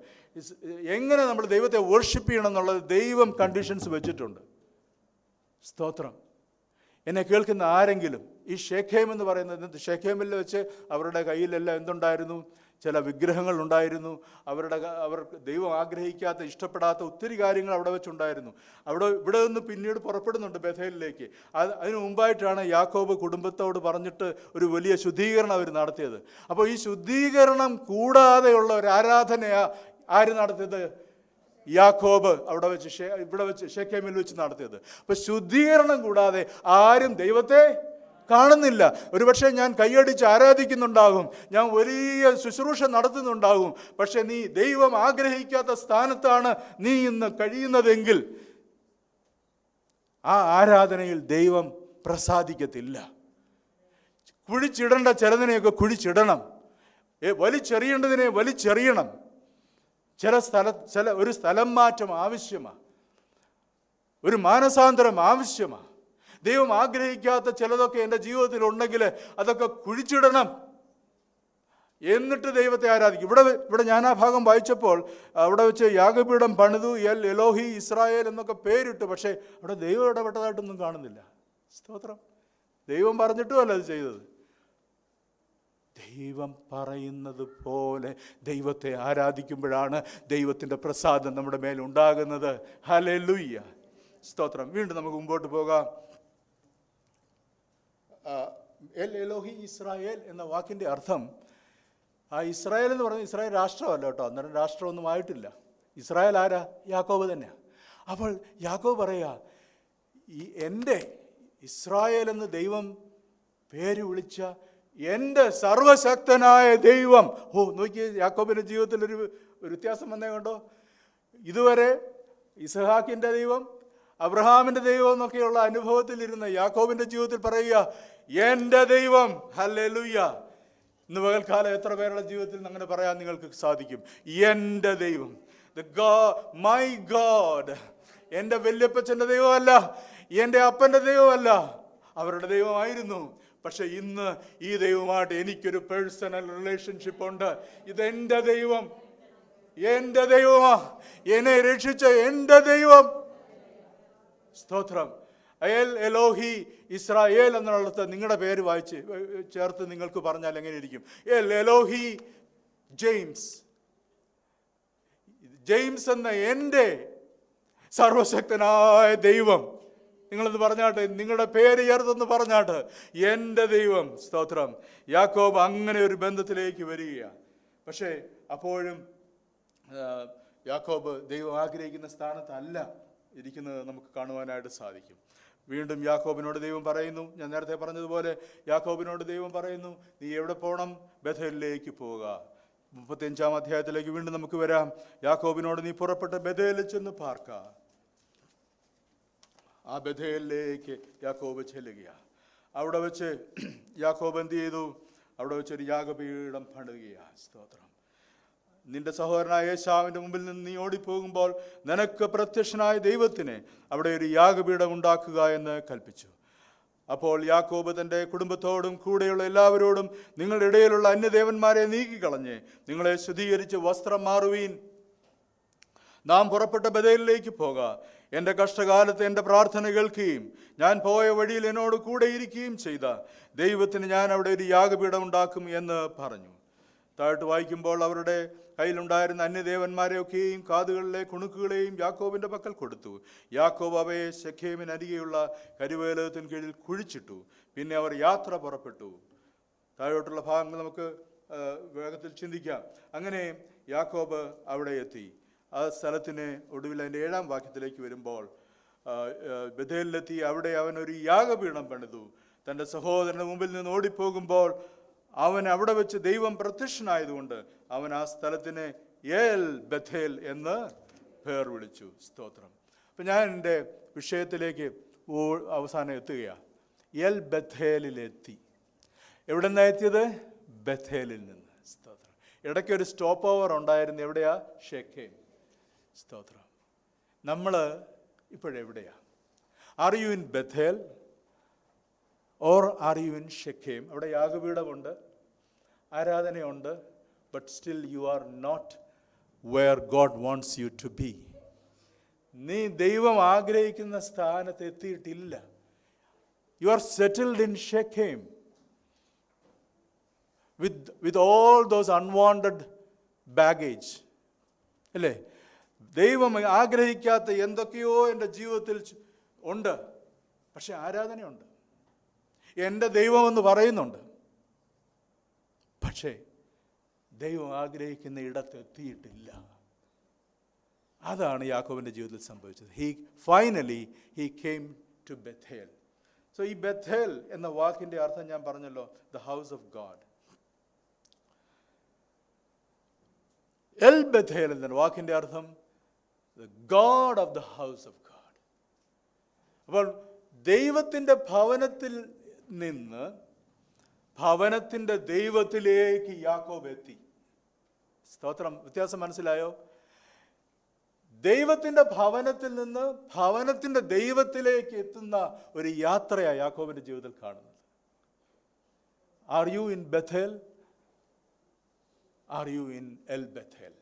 എങ്ങനെ നമ്മൾ ദൈവത്തെ വർഷിപ്പ് ചെയ്യണം എന്നുള്ളത് ദൈവം കണ്ടീഷൻസ് വെച്ചിട്ടുണ്ട്. സ്തോത്രം. എന്നെ കേൾക്കുന്ന ആരെങ്കിലും ഈ ശെഖേം എന്ന് പറയുന്നത്, ശെഖേമിൽ വെച്ച് അവരുടെ കയ്യിലെല്ലാം എന്തുണ്ടായിരുന്നു? ചില വിഗ്രഹങ്ങൾ ഉണ്ടായിരുന്നു. അവർ ദൈവം ആഗ്രഹിക്കാത്ത, ഇഷ്ടപ്പെടാത്ത ഒത്തിരി കാര്യങ്ങൾ അവിടെ വെച്ചുണ്ടായിരുന്നു. ഇവിടെ നിന്ന് പിന്നീട് പുറപ്പെടുന്നുണ്ട് ബേഥേലിലേക്ക്. അതിനു മുമ്പായിട്ടാണ് യാക്കോബ് കുടുംബത്തോട് പറഞ്ഞിട്ട് ഒരു വലിയ ശുദ്ധീകരണം അവർ നടത്തിയത്. അപ്പോൾ ഈ ശുദ്ധീകരണം കൂടാതെയുള്ള ഒരു ആരാധനയാ ആര് നടത്തിയത്? യാക്കോബ് ഇവിടെ വെച്ച് ശെഖേമിൽ വെച്ച് നടത്തിയത്. അപ്പോൾ ശുദ്ധീകരണം കൂടാതെ ആരും ദൈവത്തെ കാണുന്നില്ല. ഒരുപക്ഷെ ഞാൻ കൈയടിച്ച് ആരാധിക്കുന്നുണ്ടാകും, ഞാൻ വലിയ ശുശ്രൂഷ നടത്തുന്നുണ്ടാകും. പക്ഷെ നീ ദൈവം ആഗ്രഹിക്കാത്ത സ്ഥാനത്താണ് നീ ഇന്ന് കഴിയുന്നതെങ്കിൽ ആ ആരാധനയിൽ ദൈവം പ്രസാദിക്കത്തില്ല. കുഴിച്ചിടേണ്ട ചിലതിനെയൊക്കെ കുഴിച്ചിടണം, വലിച്ചെറിയേണ്ടതിനെ വലിച്ചെറിയണം. ഒരു സ്ഥലം മാറ്റം ആവശ്യമാണ്, ഒരു മാനസാന്തരം ആവശ്യമാണ്. ദൈവം ആഗ്രഹിക്കാത്ത ചിലതൊക്കെ എൻ്റെ ജീവിതത്തിൽ ഉണ്ടെങ്കിൽ അതൊക്കെ കുഴിച്ചിടണം, എന്നിട്ട് ദൈവത്തെ ആരാധിക്കും. ഇവിടെ ഞാൻ ആ ഭാഗം വായിച്ചപ്പോൾ അവിടെ വെച്ച് യാഗപീഠം പണിതു, എൽ എലോഹി ഇസ്രായേൽ എന്നൊക്കെ പേരിട്ടു. പക്ഷേ അവിടെ ദൈവം ഇടപെട്ടതായിട്ടൊന്നും കാണുന്നില്ല. സ്തോത്രം. ദൈവം പറഞ്ഞിട്ടുമല്ല അത് ചെയ്തത്. ദൈവം പറയുന്നത് പോലെ ദൈവത്തെ ആരാധിക്കുമ്പോഴാണ് ദൈവത്തിൻ്റെ പ്രസാദം നമ്മുടെ മേലുണ്ടാകുന്നത്. ഹല്ലേലൂയ. സ്തോത്രം. വീണ്ടും നമുക്ക് മുമ്പോട്ട് പോകാം. എൽ എലോഹി ഇസ്രായേൽ എന്ന വാക്കിൻ്റെ അർത്ഥം, ആ ഇസ്രായേൽ എന്ന് പറഞ്ഞാൽ ഇസ്രായേൽ രാഷ്ട്രമല്ല കേട്ടോ, അന്നേരം രാഷ്ട്രമൊന്നും ആയിട്ടില്ല. ഇസ്രായേൽ ആരാ? യാക്കോബ് തന്നെയാണ്. അപ്പോൾ യാക്കോബ് പറയാ, എൻ്റെ ഇസ്രായേൽ എന്ന് ദൈവം പേര് വിളിച്ച എൻ്റെ സർവശക്തനായ ദൈവം. നോക്കിയേ, യാക്കോബിൻ്റെ ജീവിതത്തിൽ ഒരു വ്യത്യാസം വന്നേ കണ്ടോ. ഇതുവരെ ഇസ്ഹാക്കിൻ്റെ ദൈവം, അബ്രഹാമിൻ്റെ ദൈവം എന്നൊക്കെയുള്ള അനുഭവത്തിലിരുന്ന യാക്കോബിൻ്റെ ജീവിതത്തിൽ പറയുക, എൻ്റെ ദൈവം. ഹല്ലേലൂയ. ഇന്ന് പകൽക്കാലം എത്ര പേരുടെ ജീവിതത്തിൽ അങ്ങനെ പറയാൻ നിങ്ങൾക്ക് സാധിക്കും? എൻ്റെ ദൈവം, മൈ ഗോഡ്. എൻ്റെ വല്യപ്പച്ചൻ്റെ ദൈവമല്ല, എൻ്റെ അപ്പൻ്റെ ദൈവമല്ല, അവരുടെ ദൈവമായിരുന്നു. പക്ഷെ ഇന്ന് ഈ ദൈവമായിട്ട് എനിക്കൊരു പേഴ്സണൽ റിലേഷൻഷിപ്പ് ഉണ്ട്. ഇതെൻ്റെ ദൈവം, എൻ്റെ ദൈവമാ, എന്നെ രക്ഷിച്ച എൻ്റെ ദൈവം. സ്തോത്രം. എൽ എലോഹി ഇസ്രായേൽ എന്നുള്ളത് നിങ്ങളുടെ പേര് വായിച്ച് ചേർത്ത് നിങ്ങൾക്ക് പറഞ്ഞാൽ എങ്ങനെ ഇരിക്കും? എൽ എലോഹി ജെയിംസ് എന്ന എൻ്റെ സർവശക്തനായ ദൈവം. നിങ്ങളെന്ന് പറഞ്ഞാട്ട്, നിങ്ങളുടെ പേര് ചേർത്തെന്ന് പറഞ്ഞാട്ട്, എൻ്റെ ദൈവം. സ്തോത്രം. യാക്കോബ് അങ്ങനെ ഒരു ബന്ധത്തിലേക്ക് വരികയാണ്. പക്ഷേ അപ്പോഴും യാക്കോബ് ദൈവം ആഗ്രഹിക്കുന്ന സ്ഥാനത്തല്ല ഇരിക്കുന്നത് നമുക്ക് കാണുവാനായിട്ട് സാധിക്കും. വീണ്ടും യാക്കോബിനോട് ദൈവം പറയുന്നു, ഞാൻ നേരത്തെ പറഞ്ഞതുപോലെ യാക്കോബിനോട് ദൈവം പറയുന്നു, നീ എവിടെ പോകണം? ബേഥേലിലേക്ക് പോവുക. 35-ാം അധ്യായത്തിലേക്ക് വീണ്ടും നമുക്ക് വരാം. യാക്കോബിനോട് നീ പുറപ്പെട്ട് ബേഥേലിൽ ചെന്ന് പാർക്ക. ആ ബേഥേലിലേക്ക് യാക്കോബ് ചെല്ലുകയാണ്. അവിടെ വെച്ച് യാക്കോബ് എന്ത് ചെയ്തു? അവിടെ വെച്ചൊരു യാഗപീഠം പണിയുകയാണ്. സ്തോത്രം. നിന്റെ സഹോദരനായ ഏശാവിൻ്റെ മുമ്പിൽ നിന്ന് നീ ഓടിപ്പോകുമ്പോൾ നിനക്ക് പ്രത്യക്ഷനായ ദൈവത്തിന് അവിടെ ഒരു യാഗപീഠം ഉണ്ടാക്കുക എന്ന് കൽപ്പിച്ചു. അപ്പോൾ യാക്കോബ് തൻ്റെ കുടുംബത്തോടും കൂടെയുള്ള എല്ലാവരോടും, നിങ്ങളുടെ ഇടയിലുള്ള അന്യദേവന്മാരെ നീക്കിക്കളഞ്ഞ് നിങ്ങളെ ശുദ്ധീകരിച്ച് വസ്ത്രം മാറുവീൻ. നാം പുറപ്പെട്ട ബേഥേലിലേക്ക് പോക. എൻ്റെ കഷ്ടകാലത്ത് എൻ്റെ പ്രാർത്ഥന കേൾക്കുകയും ഞാൻ പോയ വഴിയിൽ എന്നോട് കൂടെ ഇരിക്കുകയും ചെയ്ത ദൈവത്തിന് ഞാൻ അവിടെ ഒരു യാഗപീഠം ഉണ്ടാക്കും എന്ന് പറഞ്ഞു. താഴോട്ട് വായിക്കുമ്പോൾ അവരുടെ കയ്യിലുണ്ടായിരുന്ന അന്യദേവന്മാരെയൊക്കെയും കാതുകളിലെ കുണുക്കുകളെയും യാക്കോബിൻ്റെ പക്കൽ കൊടുത്തു. യാക്കോബ് അവയെ ശെഖേമിനരികെയുള്ള കരുവേലകത്തിന് കീഴിൽ കുഴിച്ചിട്ടു. പിന്നെ അവർ യാത്ര പുറപ്പെട്ടു. താഴോട്ടുള്ള ഭാഗങ്ങൾ നമുക്ക് വേഗത്തിൽ ചിന്തിക്കാം. അങ്ങനെ യാക്കോബ് അവിടെ എത്തി. ആ സ്ഥലത്തിന് ഒടുവിൽ അതിൻ്റെ 7-ാം വാക്യത്തിലേക്ക് വരുമ്പോൾ ബഥേലിലെത്തി. അവിടെ അവൻ ഒരു യാഗപീഠം പണിതു. തൻ്റെ സഹോദരൻ്റെ മുമ്പിൽ നിന്ന് ഓടിപ്പോകുമ്പോൾ അവൻ അവിടെ വെച്ച് ദൈവം പ്രത്യക്ഷനായതുകൊണ്ട് അവൻ ആ സ്ഥലത്തിന് ഏൽ ബഥേൽ എന്ന് പേർ വിളിച്ചു. സ്തോത്രം. അപ്പം ഞാൻ എൻ്റെ വിഷയത്തിലേക്ക് അവസാനം എത്തുകയാണ്. എൽ ബഥേലിലെത്തി. എവിടെ നിന്നാണ് എത്തിയത്? ബഥേലിൽ നിന്ന്. സ്തോത്രം. ഇടയ്ക്കൊരു സ്റ്റോപ്പ് ഓവർ ഉണ്ടായിരുന്നു. എവിടെയാ? ഷെഖേം. സ്തോത്രം. നമ്മൾ ഇപ്പോഴെവിടെയാ? Are you in Bethel or are you in Shechem? അവിടെ യാഗപീഠമുണ്ട്, ആരാധനയുണ്ട്, but still you are not where God wants you to be. നീ ദൈവം ആഗ്രഹിക്കുന്ന സ്ഥാനത്ത് എത്തിയിട്ടില്ല. You are settled in Shechem with all those unwanted baggage. അല്ലേ? ദൈവം ആഗ്രഹിക്കാത്ത എന്തൊക്കെയോ എൻ്റെ ജീവിതത്തിൽ ഉണ്ട്. പക്ഷെ ആരാധനയുണ്ട്, എൻ്റെ ദൈവമെന്ന് പറയുന്നുണ്ട്. പക്ഷേ ദൈവം ആഗ്രഹിക്കുന്ന ഇടത്തെത്തിയിട്ടില്ല. അതാണ് യാക്കോബിൻ്റെ ജീവിതത്തിൽ സംഭവിച്ചത്. Finally he came to Bethel. So ഈ ബഥേൽ എന്ന വാക്കിൻ്റെ അർത്ഥം ഞാൻ പറഞ്ഞല്ലോ, the house of God. El Bethel എന്ന വാക്കിൻ്റെ അർത്ഥം the God of the house of God. അപ്പോൾ ദൈവത്തിൻ്റെ ഭവനത്തിൽ നിന്ന് ഭവനത്തിൻ്റെ ദൈവത്തിലേക്ക് യാക്കോബ് എത്തി. സ്തോത്രം. വ്യത്യാസം മനസ്സിലായോ? ദൈവത്തിൻ്റെ ഭവനത്തിൽ നിന്ന് ഭവനത്തിൻ്റെ ദൈവത്തിലേക്ക് എത്തുന്ന ഒരു യാത്രയാണ് യാക്കോബിൻ്റെ ജീവിതത്തിൽ കാണുന്നത്. R you in Bethel? R you in L Bethel?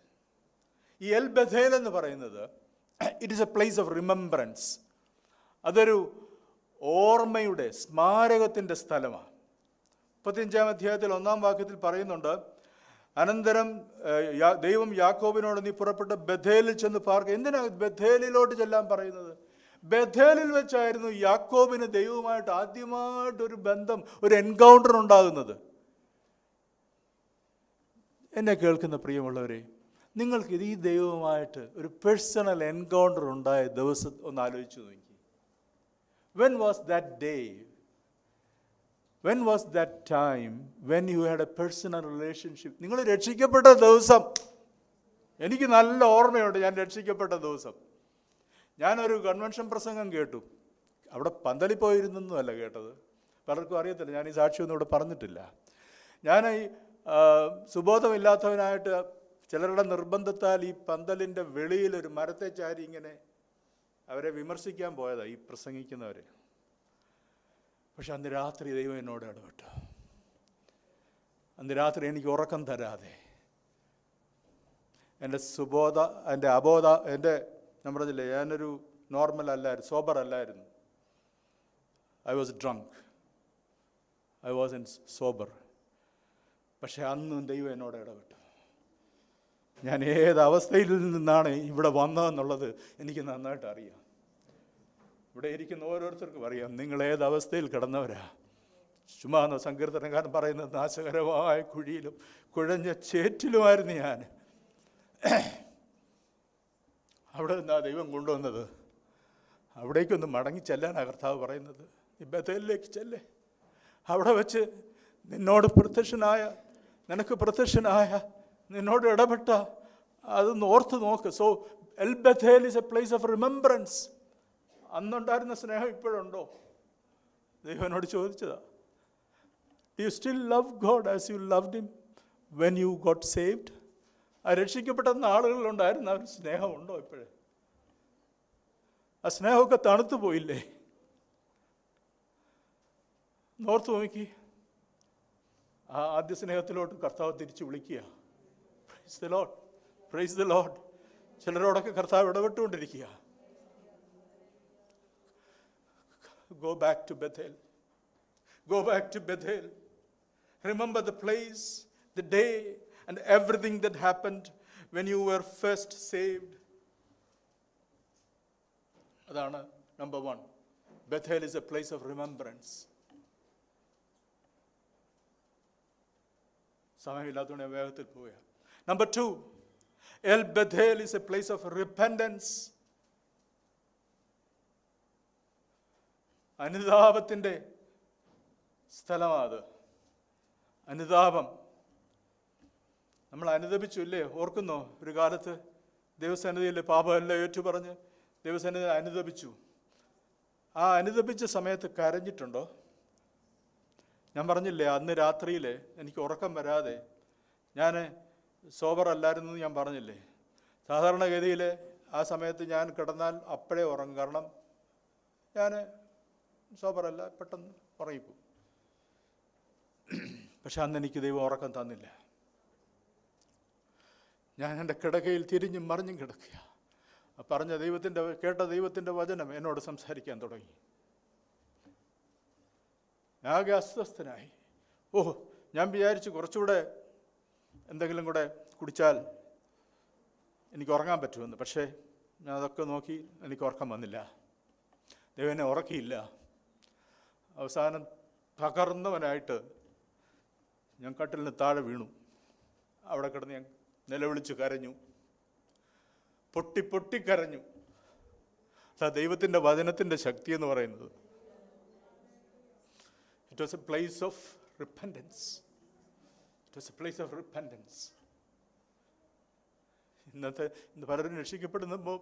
ഈ എൽ ബഥേൽ എന്ന് പറയുന്നത് it is a place of remembrance. അതൊരു ഓർമ്മയുടെ, സ്മാരകത്തിൻ്റെ സ്ഥലമാണ്. 35-ാം അധ്യായത്തിൽ 1-ാം വാക്യത്തിൽ പറയുന്നുണ്ട്, അനന്തരം ദൈവം യാക്കോബിനോട് നീ പുറപ്പെട്ട് ബഥേലിൽ ചെന്ന് പാർക്കുക. എന്തിനാ ബഥേലിലോട്ട് ചെല്ലാൻ പറയുന്നത്? ബഥേലിൽ വെച്ചായിരുന്നു യാക്കോബിന് ദൈവവുമായിട്ട് ആദ്യമായിട്ടൊരു ബന്ധം, ഒരു എൻകൗണ്ടർ ഉണ്ടാകുന്നത്. എന്നെ കേൾക്കുന്ന പ്രിയമുള്ളവരെ, നിങ്ങൾക്ക് ഈ ദൈവവുമായിട്ട് ഒരു പേഴ്സണൽ എൻകൗണ്ടർ ഉണ്ടായ ദിവസം ഒന്ന് ആലോചിച്ച് നോക്കി. When was that day? When was that time when you had a personal relationship? നിങ്ങൾ രക്ഷിക്കപ്പെട്ട ദിവസം എനിക്ക് നല്ല ഓർമ്മയുണ്ട്. ഞാൻ രക്ഷിക്കപ്പെട്ട ദിവസം ഞാനൊരു കൺവെൻഷൻ പ്രസംഗം കേട്ടു. അവിടെ പന്തലിൽ പോയിരുന്നൊന്നുമല്ല കേട്ടത്, പലർക്കും അറിയത്തില്ല. ഞാൻ ഈ സാക്ഷിയൊന്നും ഇവിടെ പറഞ്ഞിട്ടില്ല. ഞാൻ ഈ സുബോധമില്ലാത്തവനായിട്ട് ചിലരുടെ നിർബന്ധത്താൽ ഈ പന്തലിൻ്റെ വെളിയിൽ ഒരു മരത്തെ ചാരി ഇങ്ങനെ അവരെ വിമർശിക്കാൻ പോയതാണ്, ഈ പ്രസംഗിക്കുന്നവരെ. പക്ഷെ അന്ന് രാത്രി ദൈവം എന്നോട് ഇടപെട്ടു. അന്ന് രാത്രി എനിക്ക് ഉറക്കം തരാതെ എൻ്റെ ഞാൻ പറഞ്ഞില്ലേ, ഞാനൊരു നോർമൽ അല്ലായിരുന്നു, സോബർ അല്ലായിരുന്നു. I was drunk, I was in sober. പക്ഷെ അന്നും ദൈവം എന്നോട് ഇടപെട്ടു. ഞാൻ ഏതവസ്ഥയിൽ നിന്നാണ് ഇവിടെ വന്നതെന്നുള്ളത് എനിക്ക് നന്നായിട്ട് അറിയാം. ഇവിടെ ഇരിക്കുന്ന ഓരോരുത്തർക്കും അറിയാം നിങ്ങൾ ഏതവസ്ഥയിൽ കിടന്നവരാ. ചുമ്മാ സങ്കീർത്തനക്കാരൻ പറയുന്നത്, നാശകരമായ കുഴിയിലും കുഴഞ്ഞ ചേറ്റിലുമായിരുന്നു ഞാൻ. അവിടെ നിന്നാ ദൈവം കൊണ്ടുവന്നത്. അവിടേക്കൊന്ന് മടങ്ങി ചെല്ലാനാണ് കർത്താവ് പറയുന്നത്. നീ ബഥേലിലേക്ക് ചെല്ലേ. അവിടെ വെച്ച് നിന്നോട് നിനക്ക് പ്രത്യക്ഷനായ, നിന്നോട് ഇടപെട്ട അതൊന്ന് ഓർത്ത് നോക്ക്. So L Bethel is a place of remembrance. അന്നുണ്ടായിരുന്ന സ്നേഹം ഇപ്പോഴുണ്ടോ? ദൈവം എന്നോട് ചോദിച്ചതാ. Do you still love God as you loved him when you got saved? ആ രക്ഷിക്കപ്പെട്ട ആളുകളിലുണ്ടായിരുന്ന ആ ഒരു സ്നേഹമുണ്ടോ ഇപ്പോഴേ? ആ സ്നേഹമൊക്കെ തണുത്തു പോയില്ലേ? ഓർത്ത് നോക്കി. ആ ആദ്യ സ്നേഹത്തിലോട്ട് കർത്താവ് തിരിച്ചു വിളിക്കുക. Praise the Lord, praise the Lord. ചിലരോടൊക്കെ കർത്താവ് ഇടപെട്ടുകൊണ്ടിരിക്കുക. Go back to Bethel. Go back to Bethel. Remember the place, the day, and everything that happened when you were first saved. Adana number 1. Bethel is a place of remembrance. സമയമില്ലാത്തതുകൊണ്ട് ഞാൻ വേഗത്തിൽ പോവുകയാണ്. Number 2, L Bethel is a place of repentance. അനുതാപത്തിൻ്റെ സ്ഥലമാണ്. അനുതാപം. നമ്മൾ അനുദപിച്ചു ഇല്ലേ? ഓർക്കുന്നോ? ഒരു കാലത്ത് ദൈവസന്നിധിയിൽ പാപമെല്ലാം ഏറ്റുപറഞ്ഞ് ദൈവസന്നിധിയിൽ അനുദപിച്ചു. ആ അനുദപിച്ച സമയത്ത് കരഞ്ഞിട്ടുണ്ടോ? ഞാൻ പറഞ്ഞില്ലേ, അന്ന് രാത്രിയിൽ എനിക്ക് ഉറക്കം വരാതെ ഞാൻ സോബറല്ലായിരുന്നു ഞാൻ പറഞ്ഞില്ലേ. സാധാരണഗതിയിൽ ആ സമയത്ത് ഞാൻ കിടന്നാൽ അപ്പോഴേ ഉറങ്ങും. കാരണം ഞാൻ സോബറല്ല, പെട്ടെന്ന് ഉറങ്ങിപ്പോവും. പക്ഷെ അന്ന് എനിക്ക് ദൈവം ഉറക്കം തന്നില്ല. ഞാൻ എൻ്റെ കിടക്കയിൽ തിരിഞ്ഞും മറിഞ്ഞും കിടക്കുക. കേട്ട ദൈവത്തിൻ്റെ വചനം എന്നോട് സംസാരിക്കാൻ തുടങ്ങി. ആകെ അസ്വസ്ഥനായി. ഞാൻ വിചാരിച്ചു കുറച്ചുകൂടെ എന്തെങ്കിലും കൂടെ കുടിച്ചാൽ എനിക്ക് ഉറങ്ങാൻ പറ്റുമെന്ന്. പക്ഷേ ഞാൻ അതൊക്കെ നോക്കി, എനിക്ക് ഉറക്കം വന്നില്ല. ദൈവം എന്നെ ഉറക്കിയില്ല. അവസാനം തകർന്നവനായിട്ട് ഞാൻ കട്ടിലിന് താഴെ വീണു. അവിടെ കിടന്ന് ഞാൻ നിലവിളിച്ച് കരഞ്ഞു, പൊട്ടിക്കരഞ്ഞു. അതാ ദൈവത്തിൻ്റെ വചനത്തിൻ്റെ ശക്തി എന്ന് പറയുന്നത്. It was A place of repentance. It was A place of repentance. ഇന്ന് പലരും രക്ഷിക്കപ്പെടുമ്പോൾ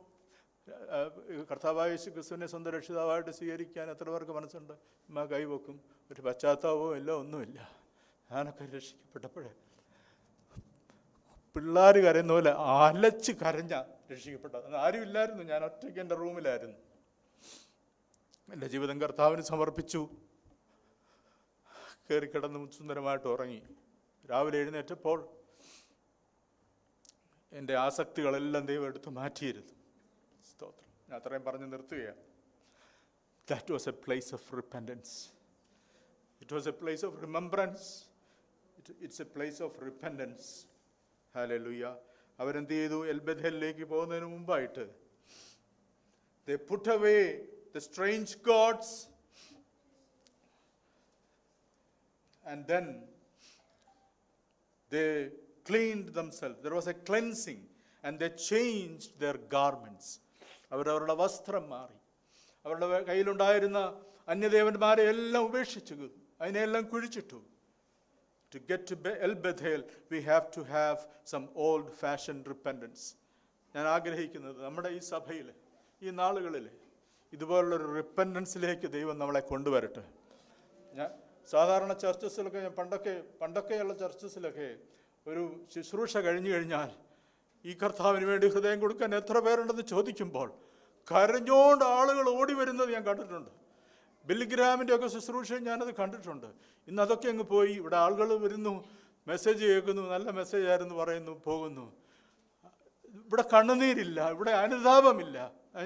കർത്താവായ യേശു ക്രിസ്തുവിനെ സ്വന്തം രക്ഷിതാവായിട്ട് സ്വീകരിക്കാൻ എത്ര പേർക്ക് മനസ്സുണ്ട്? കൈവെക്കും. ഒരു പശ്ചാത്താപവും ഇല്ല, ഒന്നുമില്ല. ഞാനൊക്കെ രക്ഷിക്കപ്പെട്ടപ്പോഴേ പിള്ളേർ കരയുന്ന പോലെ അലച്ച് കരഞ്ഞ രക്ഷിക്കപ്പെട്ടത്. ആരും ഇല്ലായിരുന്നു, ഞാൻ ഒറ്റയ്ക്ക് എൻ്റെ റൂമിലായിരുന്നു. എൻ്റെ ജീവിതം കർത്താവിന് സമർപ്പിച്ചു. കയറി കിടന്ന് സുന്ദരമായിട്ട് ഉറങ്ങി. രാവിലെ എഴുന്നേറ്റപ്പോൾ എൻ്റെ ആസക്തികളെല്ലാം ദൈവം എടുത്ത് മാറ്റിയിരുന്നു. സ്തോത്രം. ഞാൻ അത്രയും പറഞ്ഞ് നിർത്തുകയാണ്. That was a place of repentance. It was a place of remembrance. It's a place of repentance. Hallelujah. അവരെന്ത് ചെയ്തു? എൽ ബഥേലിലേക്ക് പോകുന്നതിന് മുമ്പായിട്ട് they put away the strange gods and then they cleaned themselves. There was a cleansing and they changed their garments. അവരവരുടെ വസ്ത്രം മാറി. അവരുടെ കയ്യിലുണ്ടായിരുന്ന അന്യദേവന്മാരെ എല്ലാം ഉപേക്ഷിച്ചു, അതിനെല്ലാം കുഴിച്ചിട്ടു. To get to El Bethel, we have to have some old-fashioned repentance. ഞാൻ ആഗ്രഹിക്കുന്നത് നമ്മുടെ ഈ സഭയിൽ ഈ നാളുകളിൽ ഇതുപോലുള്ളൊരു റിപ്പൻറ്റൻസിലേക്ക് ദൈവം നമ്മളെ കൊണ്ടുവരട്ടെ. ഞാൻ സാധാരണ ചർച്ചസിലൊക്കെ, ഞാൻ പണ്ടൊക്കെയുള്ള ചർച്ചസിലൊക്കെ ഒരു ശുശ്രൂഷ കഴിഞ്ഞു കഴിഞ്ഞാൽ ഈ കർത്താവിന് വേണ്ടി ഹൃദയം കൊടുക്കാൻ എത്ര പേരുണ്ടെന്ന് ചോദിക്കുമ്പോൾ കരഞ്ഞോണ്ട് ആളുകൾ ഓടി വരുന്നത് ഞാൻ കണ്ടിട്ടുണ്ട്. ബില്ലിഗ്രാമിൻ്റെ ഒക്കെ ശുശ്രൂഷ ഞാനത് കണ്ടിട്ടുണ്ട്. ഇന്ന് അതൊക്കെ അങ്ങ് പോയി. ഇവിടെ ആളുകൾ വരുന്നു, മെസ്സേജ് കേൾക്കുന്നു, നല്ല മെസ്സേജ് ആയിരുന്നു പറയുന്നു, പോകുന്നു. ഇവിടെ കണ്ണുനീരില്ല, ഇവിടെ അനുതാപമില്ല.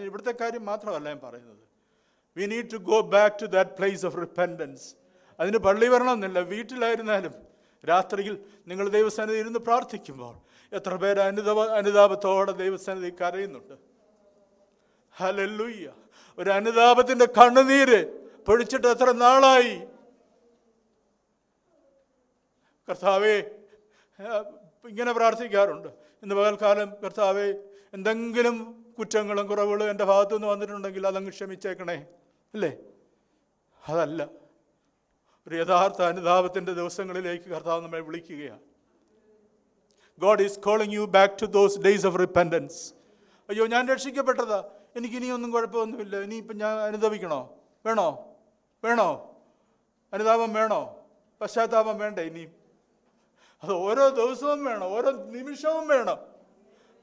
ഇവിടുത്തെ കാര്യം മാത്രമല്ല ഞാൻ പറയുന്നത്. We need to go back to that place of repentance. അതിന് പള്ളി വരണമെന്നില്ല, വീട്ടിലായിരുന്നാലും രാത്രിയിൽ നിങ്ങൾ ദൈവസന്നിധി ഇരുന്ന് പ്രാർത്ഥിക്കുമ്പോൾ എത്ര പേര് അനുതാപത്തോടെ ദൈവസന്നിധി കരയുന്നുണ്ട്. ഹല്ലേലൂയ. ഒരു അനുതാപത്തിൻ്റെ കണ്ണുനീര് പൊഴിച്ചിട്ട് എത്ര നാളായി. കർത്താവേ, ഇങ്ങനെ പ്രാർത്ഥിക്കാറുണ്ട്. ഇന്ന് പകൽക്കാലം, കർത്താവേ, എന്തെങ്കിലും കുറ്റങ്ങളും കുറവുകളും എൻ്റെ ഭാഗത്തുനിന്ന് വന്നിട്ടുണ്ടെങ്കിൽ അതങ്ങ് ക്ഷമിച്ചേക്കണേ. അല്ലേ? അതല്ല, ഒരു യഥാർത്ഥ അനുതാപത്തിൻ്റെ ദിവസങ്ങളിലേക്ക് കർത്താവ് നമ്മെ വിളിക്കുകയാണ്. God is calling you back to those days of repentance. അയ്യോ, ഞാൻ രക്ഷിക്കപ്പെട്ടതാ, എനിക്കിനിയൊന്നും കുഴപ്പമൊന്നുമില്ല, ഇനിയിപ്പം ഞാൻ അനുതാപിക്കണോ? വേണോ? അനുതാപം വേണോ? പശ്ചാത്താപം വേണ്ടേ? ഇനിയും അത് ഓരോ ദിവസവും വേണം, ഓരോ നിമിഷവും വേണം.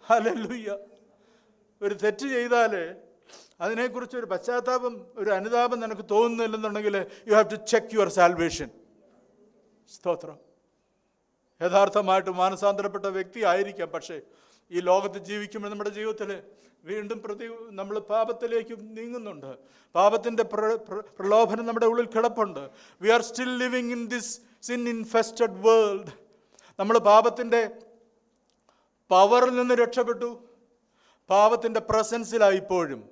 ഹല്ലേലൂയ. ഒരു തെറ്റ് ചെയ്താൽ അതിനെക്കുറിച്ചൊരു പശ്ചാത്താപം, ഒരു അനുതാപം നിനക്ക് തോന്നുന്നില്ലെന്നുണ്ടെങ്കിൽ you have to check your salvation. സ്തോത്രം. യഥാർത്ഥമായിട്ട് മാനസാന്തരപ്പെട്ട വ്യക്തി ആയിരിക്കാം, പക്ഷേ ഈ ലോകത്ത് ജീവിക്കുമ്പോൾ നമ്മുടെ ജീവിതത്തിൽ വീണ്ടും നമ്മൾ പാപത്തിലേക്ക് നീങ്ങുന്നുണ്ട്. പാപത്തിൻ്റെ പ്രലോഭനം നമ്മുടെ ഉള്ളിൽ കിടപ്പുണ്ട്. We are still living in this sin infested world. നമ്മൾ പാപത്തിൻ്റെ പവറിൽ നിന്ന് രക്ഷപ്പെട്ടു, പാപത്തിൻ്റെ പ്രസൻസിലായിപ്പോഴും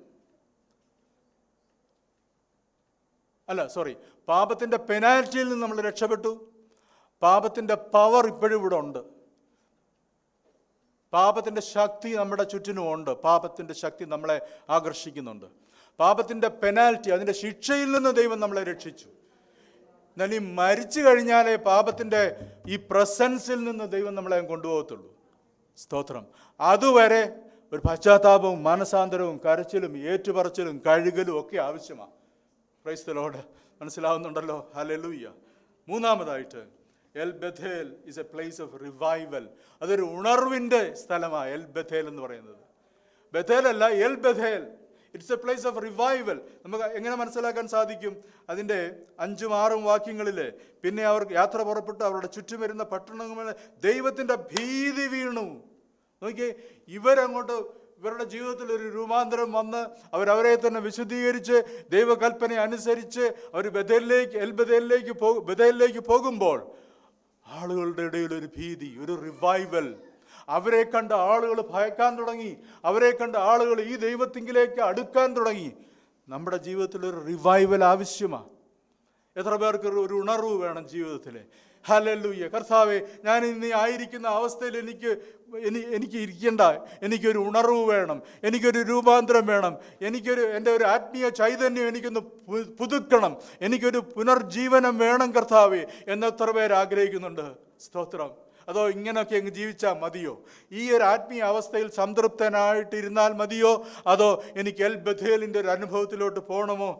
പാപത്തിൻ്റെ പെനാൽറ്റിയിൽ നിന്ന് നമ്മൾ രക്ഷപ്പെട്ടു, പാപത്തിൻ്റെ പവർ ഇപ്പോഴും ഇവിടെ ഉണ്ട്. പാപത്തിൻ്റെ ശക്തി നമ്മുടെ ചുറ്റിനും ഉണ്ട്. പാപത്തിൻ്റെ ശക്തി നമ്മളെ ആകർഷിക്കുന്നുണ്ട്. പാപത്തിൻ്റെ പെനാൽറ്റി, അതിൻ്റെ ശിക്ഷയിൽ നിന്ന് ദൈവം നമ്മളെ രക്ഷിച്ചു. എന്നാൽ ഈ മരിച്ചു കഴിഞ്ഞാലേ പാപത്തിൻ്റെ ഈ പ്രസൻസിൽ നിന്ന് ദൈവം നമ്മളെ കൊണ്ടുപോകത്തുള്ളൂ. സ്തോത്രം. അതുവരെ ഒരു പശ്ചാത്താപവും മാനസാന്തരവും കരച്ചിലും ഏറ്റുപറച്ചിലും കഴുകലും ഒക്കെ ആവശ്യമാണ്. Praise the Lord. മനസ്സിലാവുന്നുണ്ടല്ലോ? ഹല്ലേലൂയ. മൂന്നാമതായിട്ട് El Bethel is a place of revival. അതൊരു ഉണർവിൻ്റെ സ്ഥലമാണ് എൽ ബഥേൽ എന്ന് പറയുന്നത്. ബഥേൽ അല്ല, El Bethel. It's a place of revival. നമുക്ക് എങ്ങനെ മനസ്സിലാക്കാൻ സാധിക്കും? അതിൻ്റെ 5-6 വാക്യങ്ങളിൽ, പിന്നെ അവർ യാത്ര പുറപ്പെട്ട് അവരുടെ ചുറ്റും വരുന്ന പട്ടണങ്ങളിൽ ദൈവത്തിൻ്റെ ഭീതി വീണു. നോക്കിയേ, ഇവരങ്ങോട്ട് ഇവരുടെ ജീവിതത്തിൽ ഒരു രൂപാന്തരം വന്ന് അവരവരെ തന്നെ വിശുദ്ധീകരിച്ച് ദൈവകൽപ്പന അനുസരിച്ച് അവർ ബഥേലിലേക്ക് പോകുമ്പോൾ ആളുകളുടെ ഇടയിൽ ഒരു ഭീതി, ഒരു റിവൈവൽ. അവരെ കണ്ട ആളുകൾ ഭയക്കാൻ തുടങ്ങി. അവരെ കണ്ട ആളുകൾ ഈ ദൈവത്തിങ്കിലേക്ക് അടുക്കാൻ തുടങ്ങി. നമ്മുടെ ജീവിതത്തിൽ ഒരു റിവൈവൽ ആവശ്യമാണ്. എത്ര പേർക്ക് ഒരു ഉണർവ് വേണം ജീവിതത്തിൽ? ഹല്ലേലൂയ. കർത്താവേ, ഞാൻ ഇന്ന് ആയിരിക്കുന്ന അവസ്ഥയിൽ എനിക്ക് ഇരിക്കണ്ട. എനിക്കൊരു ഉണർവ് വേണം, എനിക്കൊരു രൂപാന്തരം വേണം, എൻ്റെ ഒരു ആത്മീയ ചൈതന്യം എനിക്കൊന്ന് പുതുക്കണം, എനിക്കൊരു പുനർജീവനം വേണം കർത്താവേ എന്ന് എത്ര പേര് ആഗ്രഹിക്കുന്നുണ്ട്? സ്തോത്രം. അതോ ഇങ്ങനെയൊക്കെ അങ്ങ് ജീവിച്ചാൽ മതിയോ? ഈ ഒരു ആത്മീയ അവസ്ഥയിൽ സംതൃപ്തനായിട്ടിരുന്നാൽ മതിയോ? അതോ എനിക്ക് എൽ ബഥേലിൻ്റെ ഒരു അനുഭവത്തിലോട്ട് പോകണമോ?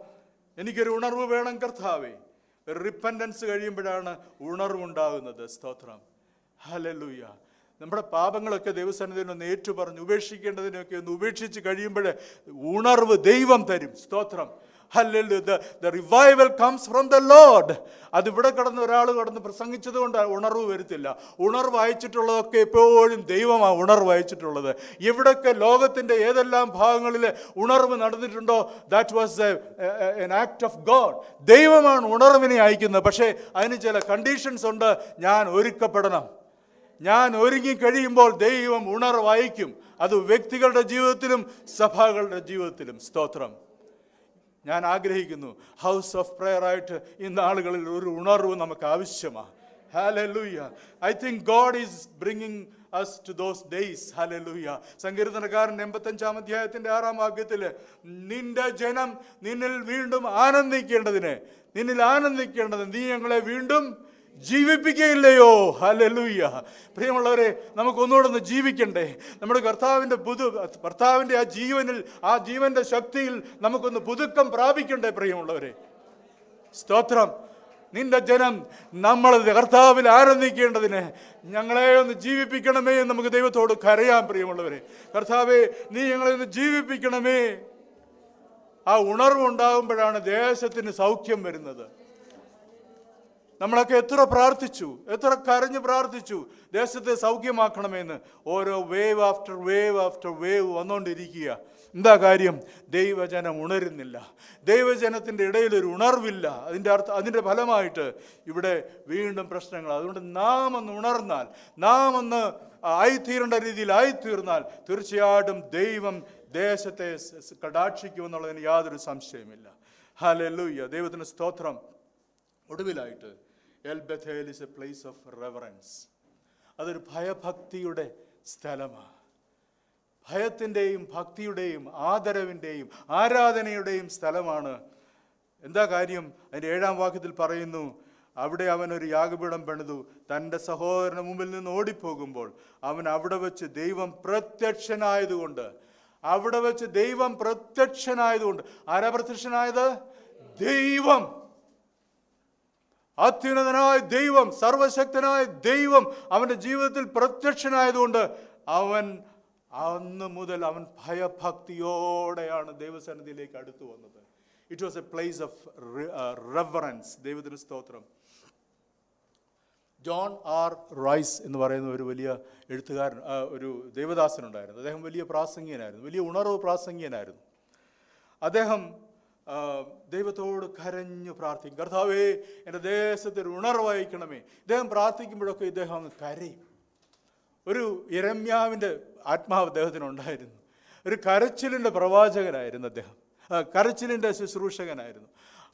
എനിക്കൊരു ഉണർവ് വേണം കർത്താവേ. റിപ്പൻറ്റൻസ് കഴിയുമ്പോഴാണ് ഉണർവുണ്ടാകുന്നത്. സ്തോത്രം. ഹല്ലേലൂയ. നമ്മുടെ പാപങ്ങളൊക്കെ ദൈവസന്നിധിയിൽ ഒന്ന് ഏറ്റുപറഞ്ഞ് ഉപേക്ഷിക്കേണ്ടതിനൊക്കെ ഒന്ന് ഉപേക്ഷിച്ച് കഴിയുമ്പോൾ ഉണർവ് ദൈവം തരും. സ്തോത്രം. Hallelujah. The revival comes from the Lord. അതിവിടെ ഒരാൾ കടന്ന് പ്രസംഗിച്ചത് കൊണ്ട് ഉണർവ് വരുത്തില്ല. ഉണർവ് അയച്ചിട്ടുള്ളതൊക്കെ എപ്പോഴും ദൈവമാണ് ഉണർവ് അയച്ചിട്ടുള്ളത്. എവിടെയൊക്കെ ലോകത്തിൻ്റെ ഏതെല്ലാം ഭാഗങ്ങളിൽ ഉണർവ് നടന്നിട്ടുണ്ടോ, that was an act of God. ദൈവമാണ് ഉണർവിനെ അയക്കുന്നത്. പക്ഷേ അതിന് ചില കണ്ടീഷൻസ് ഉണ്ട്. ഞാൻ ഒരുക്കപ്പെടണം. ഞാൻ ഒരുങ്ങിക്കഴിയുമ്പോൾ ദൈവം ഉണർവ് അയക്കും. അത് വ്യക്തികളുടെ ജീവിതത്തിലും സഭകളുടെ ജീവിതത്തിലും. സ്തോത്രം. ഞാൻ ആഗ്രഹിക്കുന്നു ഹൗസ് ഓഫ് പ്രയർ ആയിട്ട് ഈ നാളുകളിൽ ഒരു ഉണർവ് നമുക്ക് ആവശ്യമാണ്. Hallelujah. I think God is bringing us to those days. Hallelujah. സങ്കീർത്തനക്കാരൻ 85-ാം അധ്യായത്തിൻ്റെ 6-ാം വാക്യത്തിൽ, നിന്റെ ജനം നിന്നിൽ വീണ്ടും ആനന്ദിക്കേണ്ടതിന് നീ ഞങ്ങളെ വീണ്ടും ജീവിപ്പിക്കുകയില്ലയോ? ഹല്ലേലൂയ. പ്രിയമുള്ളവരെ, നമുക്കൊന്നുകൂടെ ഒന്ന് ജീവിക്കണ്ടേ? നമ്മുടെ കർത്താവിൻ്റെ ആ ജീവന്റെ ശക്തിയിൽ നമുക്കൊന്ന് പുതുക്കം പ്രാപിക്കണ്ടേ? പ്രിയമുള്ളവരെ, സ്തോത്രം. നിന്റെ ജനം നമ്മൾ കർത്താവിൽ ആനന്ദിക്കേണ്ടതിന് ഞങ്ങളെ ഒന്ന് ജീവിപ്പിക്കണമേ എന്ന് നമുക്ക് ദൈവത്തോട് കരയാം. പ്രിയമുള്ളവരെ, കർത്താവേ, നീ ഞങ്ങളെ ഒന്ന് ജീവിപ്പിക്കണമേ. ആ ഉണർവുണ്ടാകുമ്പോഴാണ് ദേശത്തിന് സൗഖ്യം വരുന്നത്. നമ്മളൊക്കെ എത്ര പ്രാർത്ഥിച്ചു, എത്ര കരഞ്ഞ് പ്രാർത്ഥിച്ചു ദേശത്തെ സൗഖ്യമാക്കണമെന്ന്. ഓരോ വേവ് ആഫ്റ്റർ വേവ് വന്നുകൊണ്ടിരിക്കുക. എന്താ കാര്യം? ദൈവജനം ഉണരുന്നില്ല. ദൈവജനത്തിൻ്റെ ഇടയിൽ ഒരു ഉണർവില്ല. അതിൻ്റെ ഫലമായിട്ട് ഇവിടെ വീണ്ടും പ്രശ്നങ്ങൾ. അതുകൊണ്ട് നാം ഒന്ന് ഉണർന്നാൽ, നാം ഒന്ന് ആയിത്തീരേണ്ട രീതിയിൽ ആയിത്തീർന്നാൽ തീർച്ചയായിട്ടും ദൈവം ദേശത്തെ കടാക്ഷിക്കുമെന്നുള്ളതിന് യാതൊരു സംശയമില്ല. ഹല്ലേലൂയ. ദൈവത്തിന് സ്തോത്രം. ഒടുവിലായിട്ട് El Bethel is a place of reverence. അതൊരു ഭയഭക്തിയുടെ സ്ഥലമാണ്. ഭയത്തിൻ്റെയും ഭക്തിയുടെയും ആദരവിൻ്റെയും ആരാധനയുടെയും സ്ഥലമാണ്. എന്താ കാര്യം? അതിൻ്റെ 7-ാം വാക്യത്തിൽ പറയുന്നു, അവിടെ അവൻ ഒരു യാഗപീഠം പണിതു. തൻ്റെ സഹോദരന് മുമ്പിൽ നിന്ന് ഓടിപ്പോകുമ്പോൾ അവൻ അവിടെ വെച്ച് ദൈവം പ്രത്യക്ഷനായതുകൊണ്ട് ആരാ പ്രത്യക്ഷനായത്? ദൈവം. അത്യുന്നതനായ ദൈവം, സർവശക്തനായ ദൈവം അവൻ്റെ ജീവിതത്തിൽ പ്രത്യക്ഷനായതുകൊണ്ട് അന്ന് മുതൽ അവൻ ഭയഭക്തിയോടെയാണ് ദൈവസന്നിധിയിലേക്ക് അടുത്തു വന്നത്. It was A place of reverence. ദൈവത്തിന് സ്തോത്രം. ജോൺ ആർ റൈസ് എന്ന് പറയുന്ന ഒരു വലിയ എഴുത്തുകാരൻ, ഒരു ദേവദാസനുണ്ടായിരുന്നു. അദ്ദേഹം വലിയ പ്രാസംഗികനായിരുന്നു, വലിയ ഉണർവ് പ്രാസംഗികനായിരുന്നു. അദ്ദേഹം ദൈവത്തോട് കരഞ്ഞു പ്രാർത്ഥിക്കും, കർത്താവേ, എൻ്റെ ദേശത്തിൽ ഉണർവയക്കണമേ. ഇദ്ദേഹം പ്രാർത്ഥിക്കുമ്പോഴൊക്കെ ഇദ്ദേഹം അങ്ങ് കരയും. ഒരു യിരെമ്യാവിൻ്റെ ആത്മാവ് അദ്ദേഹത്തിനുണ്ടായിരുന്നു. ഒരു കരച്ചിലിൻ്റെ പ്രവാചകനായിരുന്നു അദ്ദേഹം, കരച്ചിലിൻ്റെ ശുശ്രൂഷകനായിരുന്നു.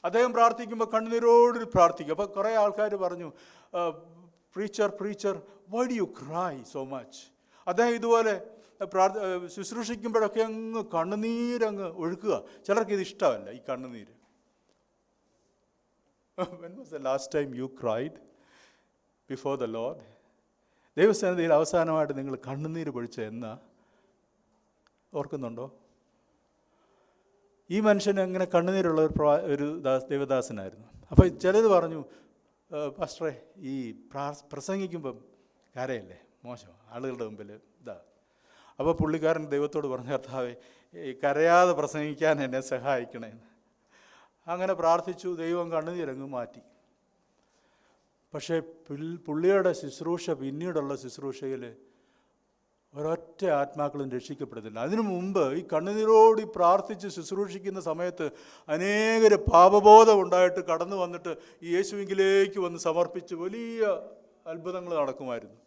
അദ്ദേഹം പ്രാർത്ഥിക്കുമ്പോൾ കണ്ണുനീരോട് പ്രാർത്ഥിക്കും. അപ്പോൾ കുറേ ആൾക്കാർ പറഞ്ഞു, preacher, why do you cry so much? അദ്ദേഹം ഇതുപോലെ ശുശ്രൂഷിക്കുമ്പോഴൊക്കെ അങ്ങ് കണ്ണുനീരങ്ങ് ഒഴുക്കുക. ചിലർക്ക് ഇത് ഇഷ്ടമല്ല, ഈ കണ്ണുനീര്. When was the last time you cried before the Lord? ദൈവസന്നിധിയിൽ അവസാനമായിട്ട് നിങ്ങൾ കണ്ണുനീര് പൊഴിച്ച എന്നാ ഓർക്കുന്നുണ്ടോ? ഈ മനുഷ്യന് അങ്ങനെ കണ്ണുനീരുള്ള ഒരു ദേവദാസനായിരുന്നു. അപ്പോൾ ചിലത് പറഞ്ഞു, പാസ്റ്ററെ ഈ പ്രസംഗിക്കുമ്പം കരയല്ലേ, മോശം, ആളുകളുടെ മുമ്പിൽ ഇതാ. അപ്പോൾ പുള്ളിക്കാരൻ ദൈവത്തോട് പറഞ്ഞു, കർത്താവേ ഈ കരയാതെ പ്രസംഗിക്കാൻ എന്നെ സഹായിക്കണേന്ന്. അങ്ങനെ പ്രാർത്ഥിച്ചു. ദൈവം കണ്ണുനീരങ്ങ് മാറ്റി. പക്ഷേ പുള്ളിയുടെ ശുശ്രൂഷ, പിന്നീടുള്ള ശുശ്രൂഷയിൽ ഒരൊറ്റ ആത്മാക്കളും രക്ഷിക്കപ്പെടുന്നില്ല. അതിനു മുമ്പ് ഈ കണ്ണുനീരോടി പ്രാർത്ഥിച്ച് ശുശ്രൂഷിക്കുന്ന സമയത്ത് അനേകർ പാപബോധം ഉണ്ടായിട്ട് കടന്നു വന്നിട്ട് ഈ യേശുവിലേക്ക് വന്ന് സമർപ്പിച്ച് വലിയ അത്ഭുതങ്ങൾ നടക്കുമായിരുന്നു.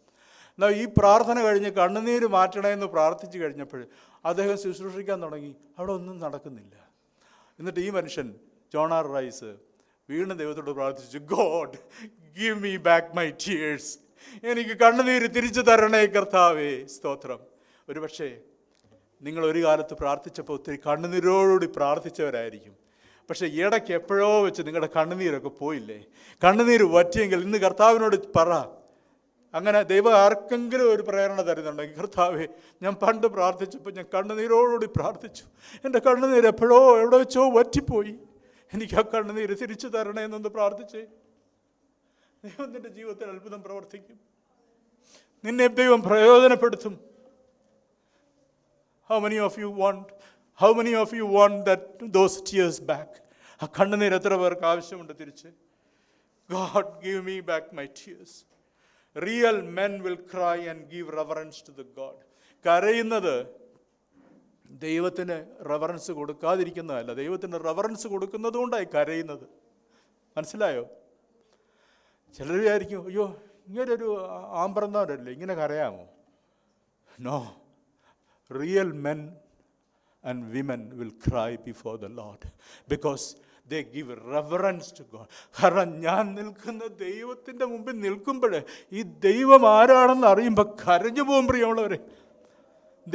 എന്നാൽ ഈ പ്രാർത്ഥന കഴിഞ്ഞ് കണ്ണുനീര് മാറ്റണമെന്ന് പ്രാർത്ഥിച്ചു കഴിഞ്ഞപ്പോൾ അദ്ദേഹം ശുശ്രൂഷിക്കാൻ തുടങ്ങി. അവിടെ ഒന്നും നടക്കുന്നില്ല. എന്നിട്ട് ഈ മനുഷ്യൻ ജോൺ ആർ റൈസ് വീണ്ടും ദൈവത്തോട് പ്രാർത്ഥിച്ചു, God give me back my tears. എനിക്ക് കണ്ണുനീര് തിരിച്ചു തരണേ കർത്താവേ. സ്തോത്രം. ഒരു പക്ഷേ നിങ്ങൾ ഒരു കാലത്ത് പ്രാർത്ഥിച്ചപ്പോൾ ഒത്തിരി കണ്ണുനീരോടുകൂടി പ്രാർത്ഥിച്ചവരായിരിക്കും. പക്ഷേ ഇടയ്ക്ക് എപ്പോഴോ വെച്ച് നിങ്ങളുടെ കണ്ണുനീരൊക്കെ പോയില്ലേ? കണ്ണുനീര് വറ്റിയെങ്കിൽ ഇന്ന് കർത്താവിനോട് പറ. അങ്ങനെ ദൈവം ആർക്കെങ്കിലും ഒരു പ്രേരണ തരുന്നുണ്ടെങ്കിൽ, കർത്താവേ ഞാൻ പണ്ട് പ്രാർത്ഥിച്ചപ്പോൾ ഞാൻ കണ്ണുനീരോടുകൂടി പ്രാർത്ഥിച്ചു, എൻ്റെ കണ്ണുനീര് എപ്പോഴോ എവിടെ വെച്ചോ വറ്റിപ്പോയി, എനിക്ക് ആ കണ്ണുനീര് തിരിച്ചു തരണേ എന്നൊന്ന് പ്രാർത്ഥിച്ചേ. ദൈവം നിന്റെ ജീവിതത്തിൽ അത്ഭുതം പ്രവർത്തിക്കും. നിന്നെ ദൈവം പ്രയോജനപ്പെടുത്തും. How many of you want those tears back? ആ കണ്ണുനീര് എത്ര പേർക്ക് ആവശ്യമുണ്ട് തിരിച്ച്? God give me back my tears. Real men will cry and give reverence to the God. കരയുന്നത് ദൈവത്തിന് റെവറൻസ് കൊടുക്കാതിരിക്കുന്നതല്ല, ദൈവത്തിന് റെവറൻസ് കൊടുക്കുന്നതുകൊണ്ടായി കരയുന്നത്. മനസ്സിലായോ? ചിലർ വിചാരിക്കും, അയ്യോ ഇങ്ങനൊരു ആമ്പറന്നവരല്ലേ, ഇങ്ങനെ കരയാമോ? No, real men and women will cry before the Lord because they give reverence to God. കാരണം ഞാൻ നിൽക്കുന്ന ദൈവത്തിൻ്റെ മുമ്പിൽ നിൽക്കുമ്പോൾ ഈ ദൈവം ആരാണെന്ന് അറിയുമ്പോൾ കരഞ്ഞു പോകും. പ്രിയമുള്ളവരെ,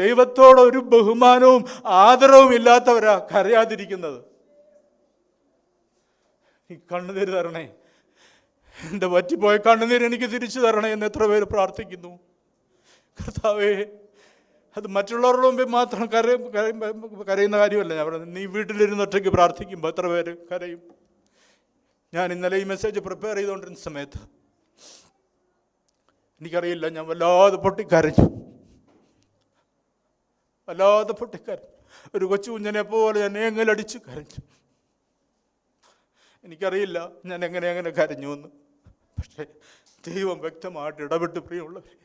ദൈവത്തോട് ഒരു ബഹുമാനവും ആദരവും ഇല്ലാത്തവരാ കരയാതിരിക്കുന്നത്. ഈ കണ്ണുനീര് തരണേ, എൻ്റെ വറ്റിപ്പോയ കണ്ണുനീര് എനിക്ക് തിരിച്ചു തരണേ എന്ന് എത്ര പേര് പ്രാർത്ഥിക്കുന്നു. കർത്താവേ, അത് മറ്റുള്ളവരുടെ മുമ്പിൽ മാത്രം കരയുന്ന കാര്യമല്ല ഞാൻ പറയുന്നത്. നീ വീട്ടിലിരുന്ന് ഒറ്റയ്ക്ക് പ്രാർത്ഥിക്കുമ്പോൾ എത്ര പേര് കരയും. ഞാൻ ഇന്നലെ ഈ മെസ്സേജ് പ്രിപ്പയർ ചെയ്തുകൊണ്ടിരുന്ന സമയത്ത് എനിക്കറിയില്ല, ഞാൻ വല്ലാതെ പൊട്ടിക്കരഞ്ഞു. ഒരു കൊച്ചു കുഞ്ഞിനെ പോലെ ഞാൻ എങ്ങലടിച്ച് കരഞ്ഞു. എനിക്കറിയില്ല ഞാൻ എങ്ങനെ കരഞ്ഞു എന്ന്. പക്ഷേ ദൈവം വ്യക്തമായിട്ട് ഇടപെട്ട്, പ്രിയമുള്ളവരെ.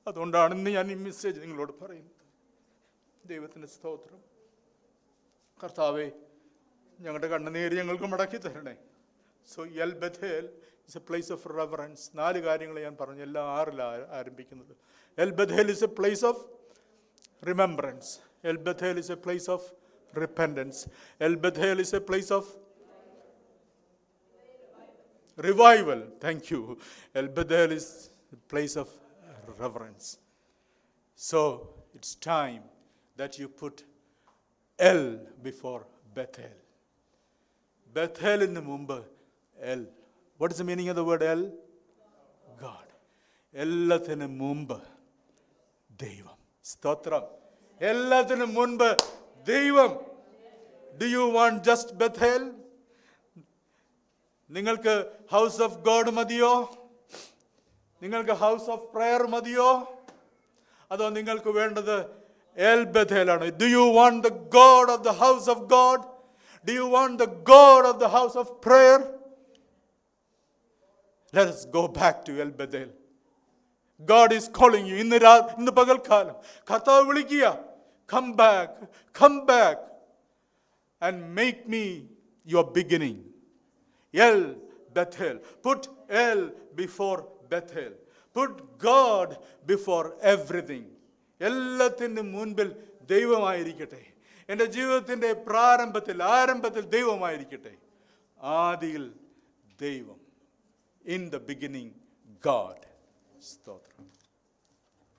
അതുകൊണ്ടാണ് ഇന്ന് ഞാൻ ഈ മെസ്സേജ് നിങ്ങളോട് പറയുന്നത്. ദൈവത്തിൻ്റെ സ്തോത്രം. കർത്താവേ, ഞങ്ങളുടെ കണ്ണുനീര് ഞങ്ങൾക്ക് മടക്കി തരണേ. So L Bethel is a place of reverence. 4 കാര്യങ്ങൾ ഞാൻ പറഞ്ഞു, എല്ലാം 6 ആരംഭിക്കുന്നത്. L Bethel is a place of remembrance. L Bethel is a place of repentance. L Bethel is a place of revival. Thank you. El Bethel is a place of reverence. So it's time that you put El before Bethel. Bethel in the mumba El. What is the meaning of the word El? God. Ellathinu mumba Devam. Stotram. Ellathinu munba Devam. Do you want just Bethel? നിങ്ങൾക്ക് house of God മതിയോ? നിങ്ങൾക്ക് house of prayer മതിയോ? അതോ നിങ്ങൾക്ക് വേണ്ടത് El ബഥേലാണ്? Do you want the God of the house of God? Do you want the God of the house of prayer? Let us go back to El Bethel. God is calling you. ഇന്ന് പകൽക്കാലം കർത്താവ് വിളിക്കുക. Come back and make me your beginning. El Bethel. Put El before Bethel. Put God before everything. എല്ലാത്തിൻ്റെ മുൻപിൽ ദൈവമായിരിക്കട്ടെ. എൻ്റെ ജീവിതത്തിൻ്റെ ആരംഭത്തിൽ ദൈവമായിരിക്കട്ടെ. ആദിയിൽ ദൈവം. In the beginning God. സ്തോത്രം.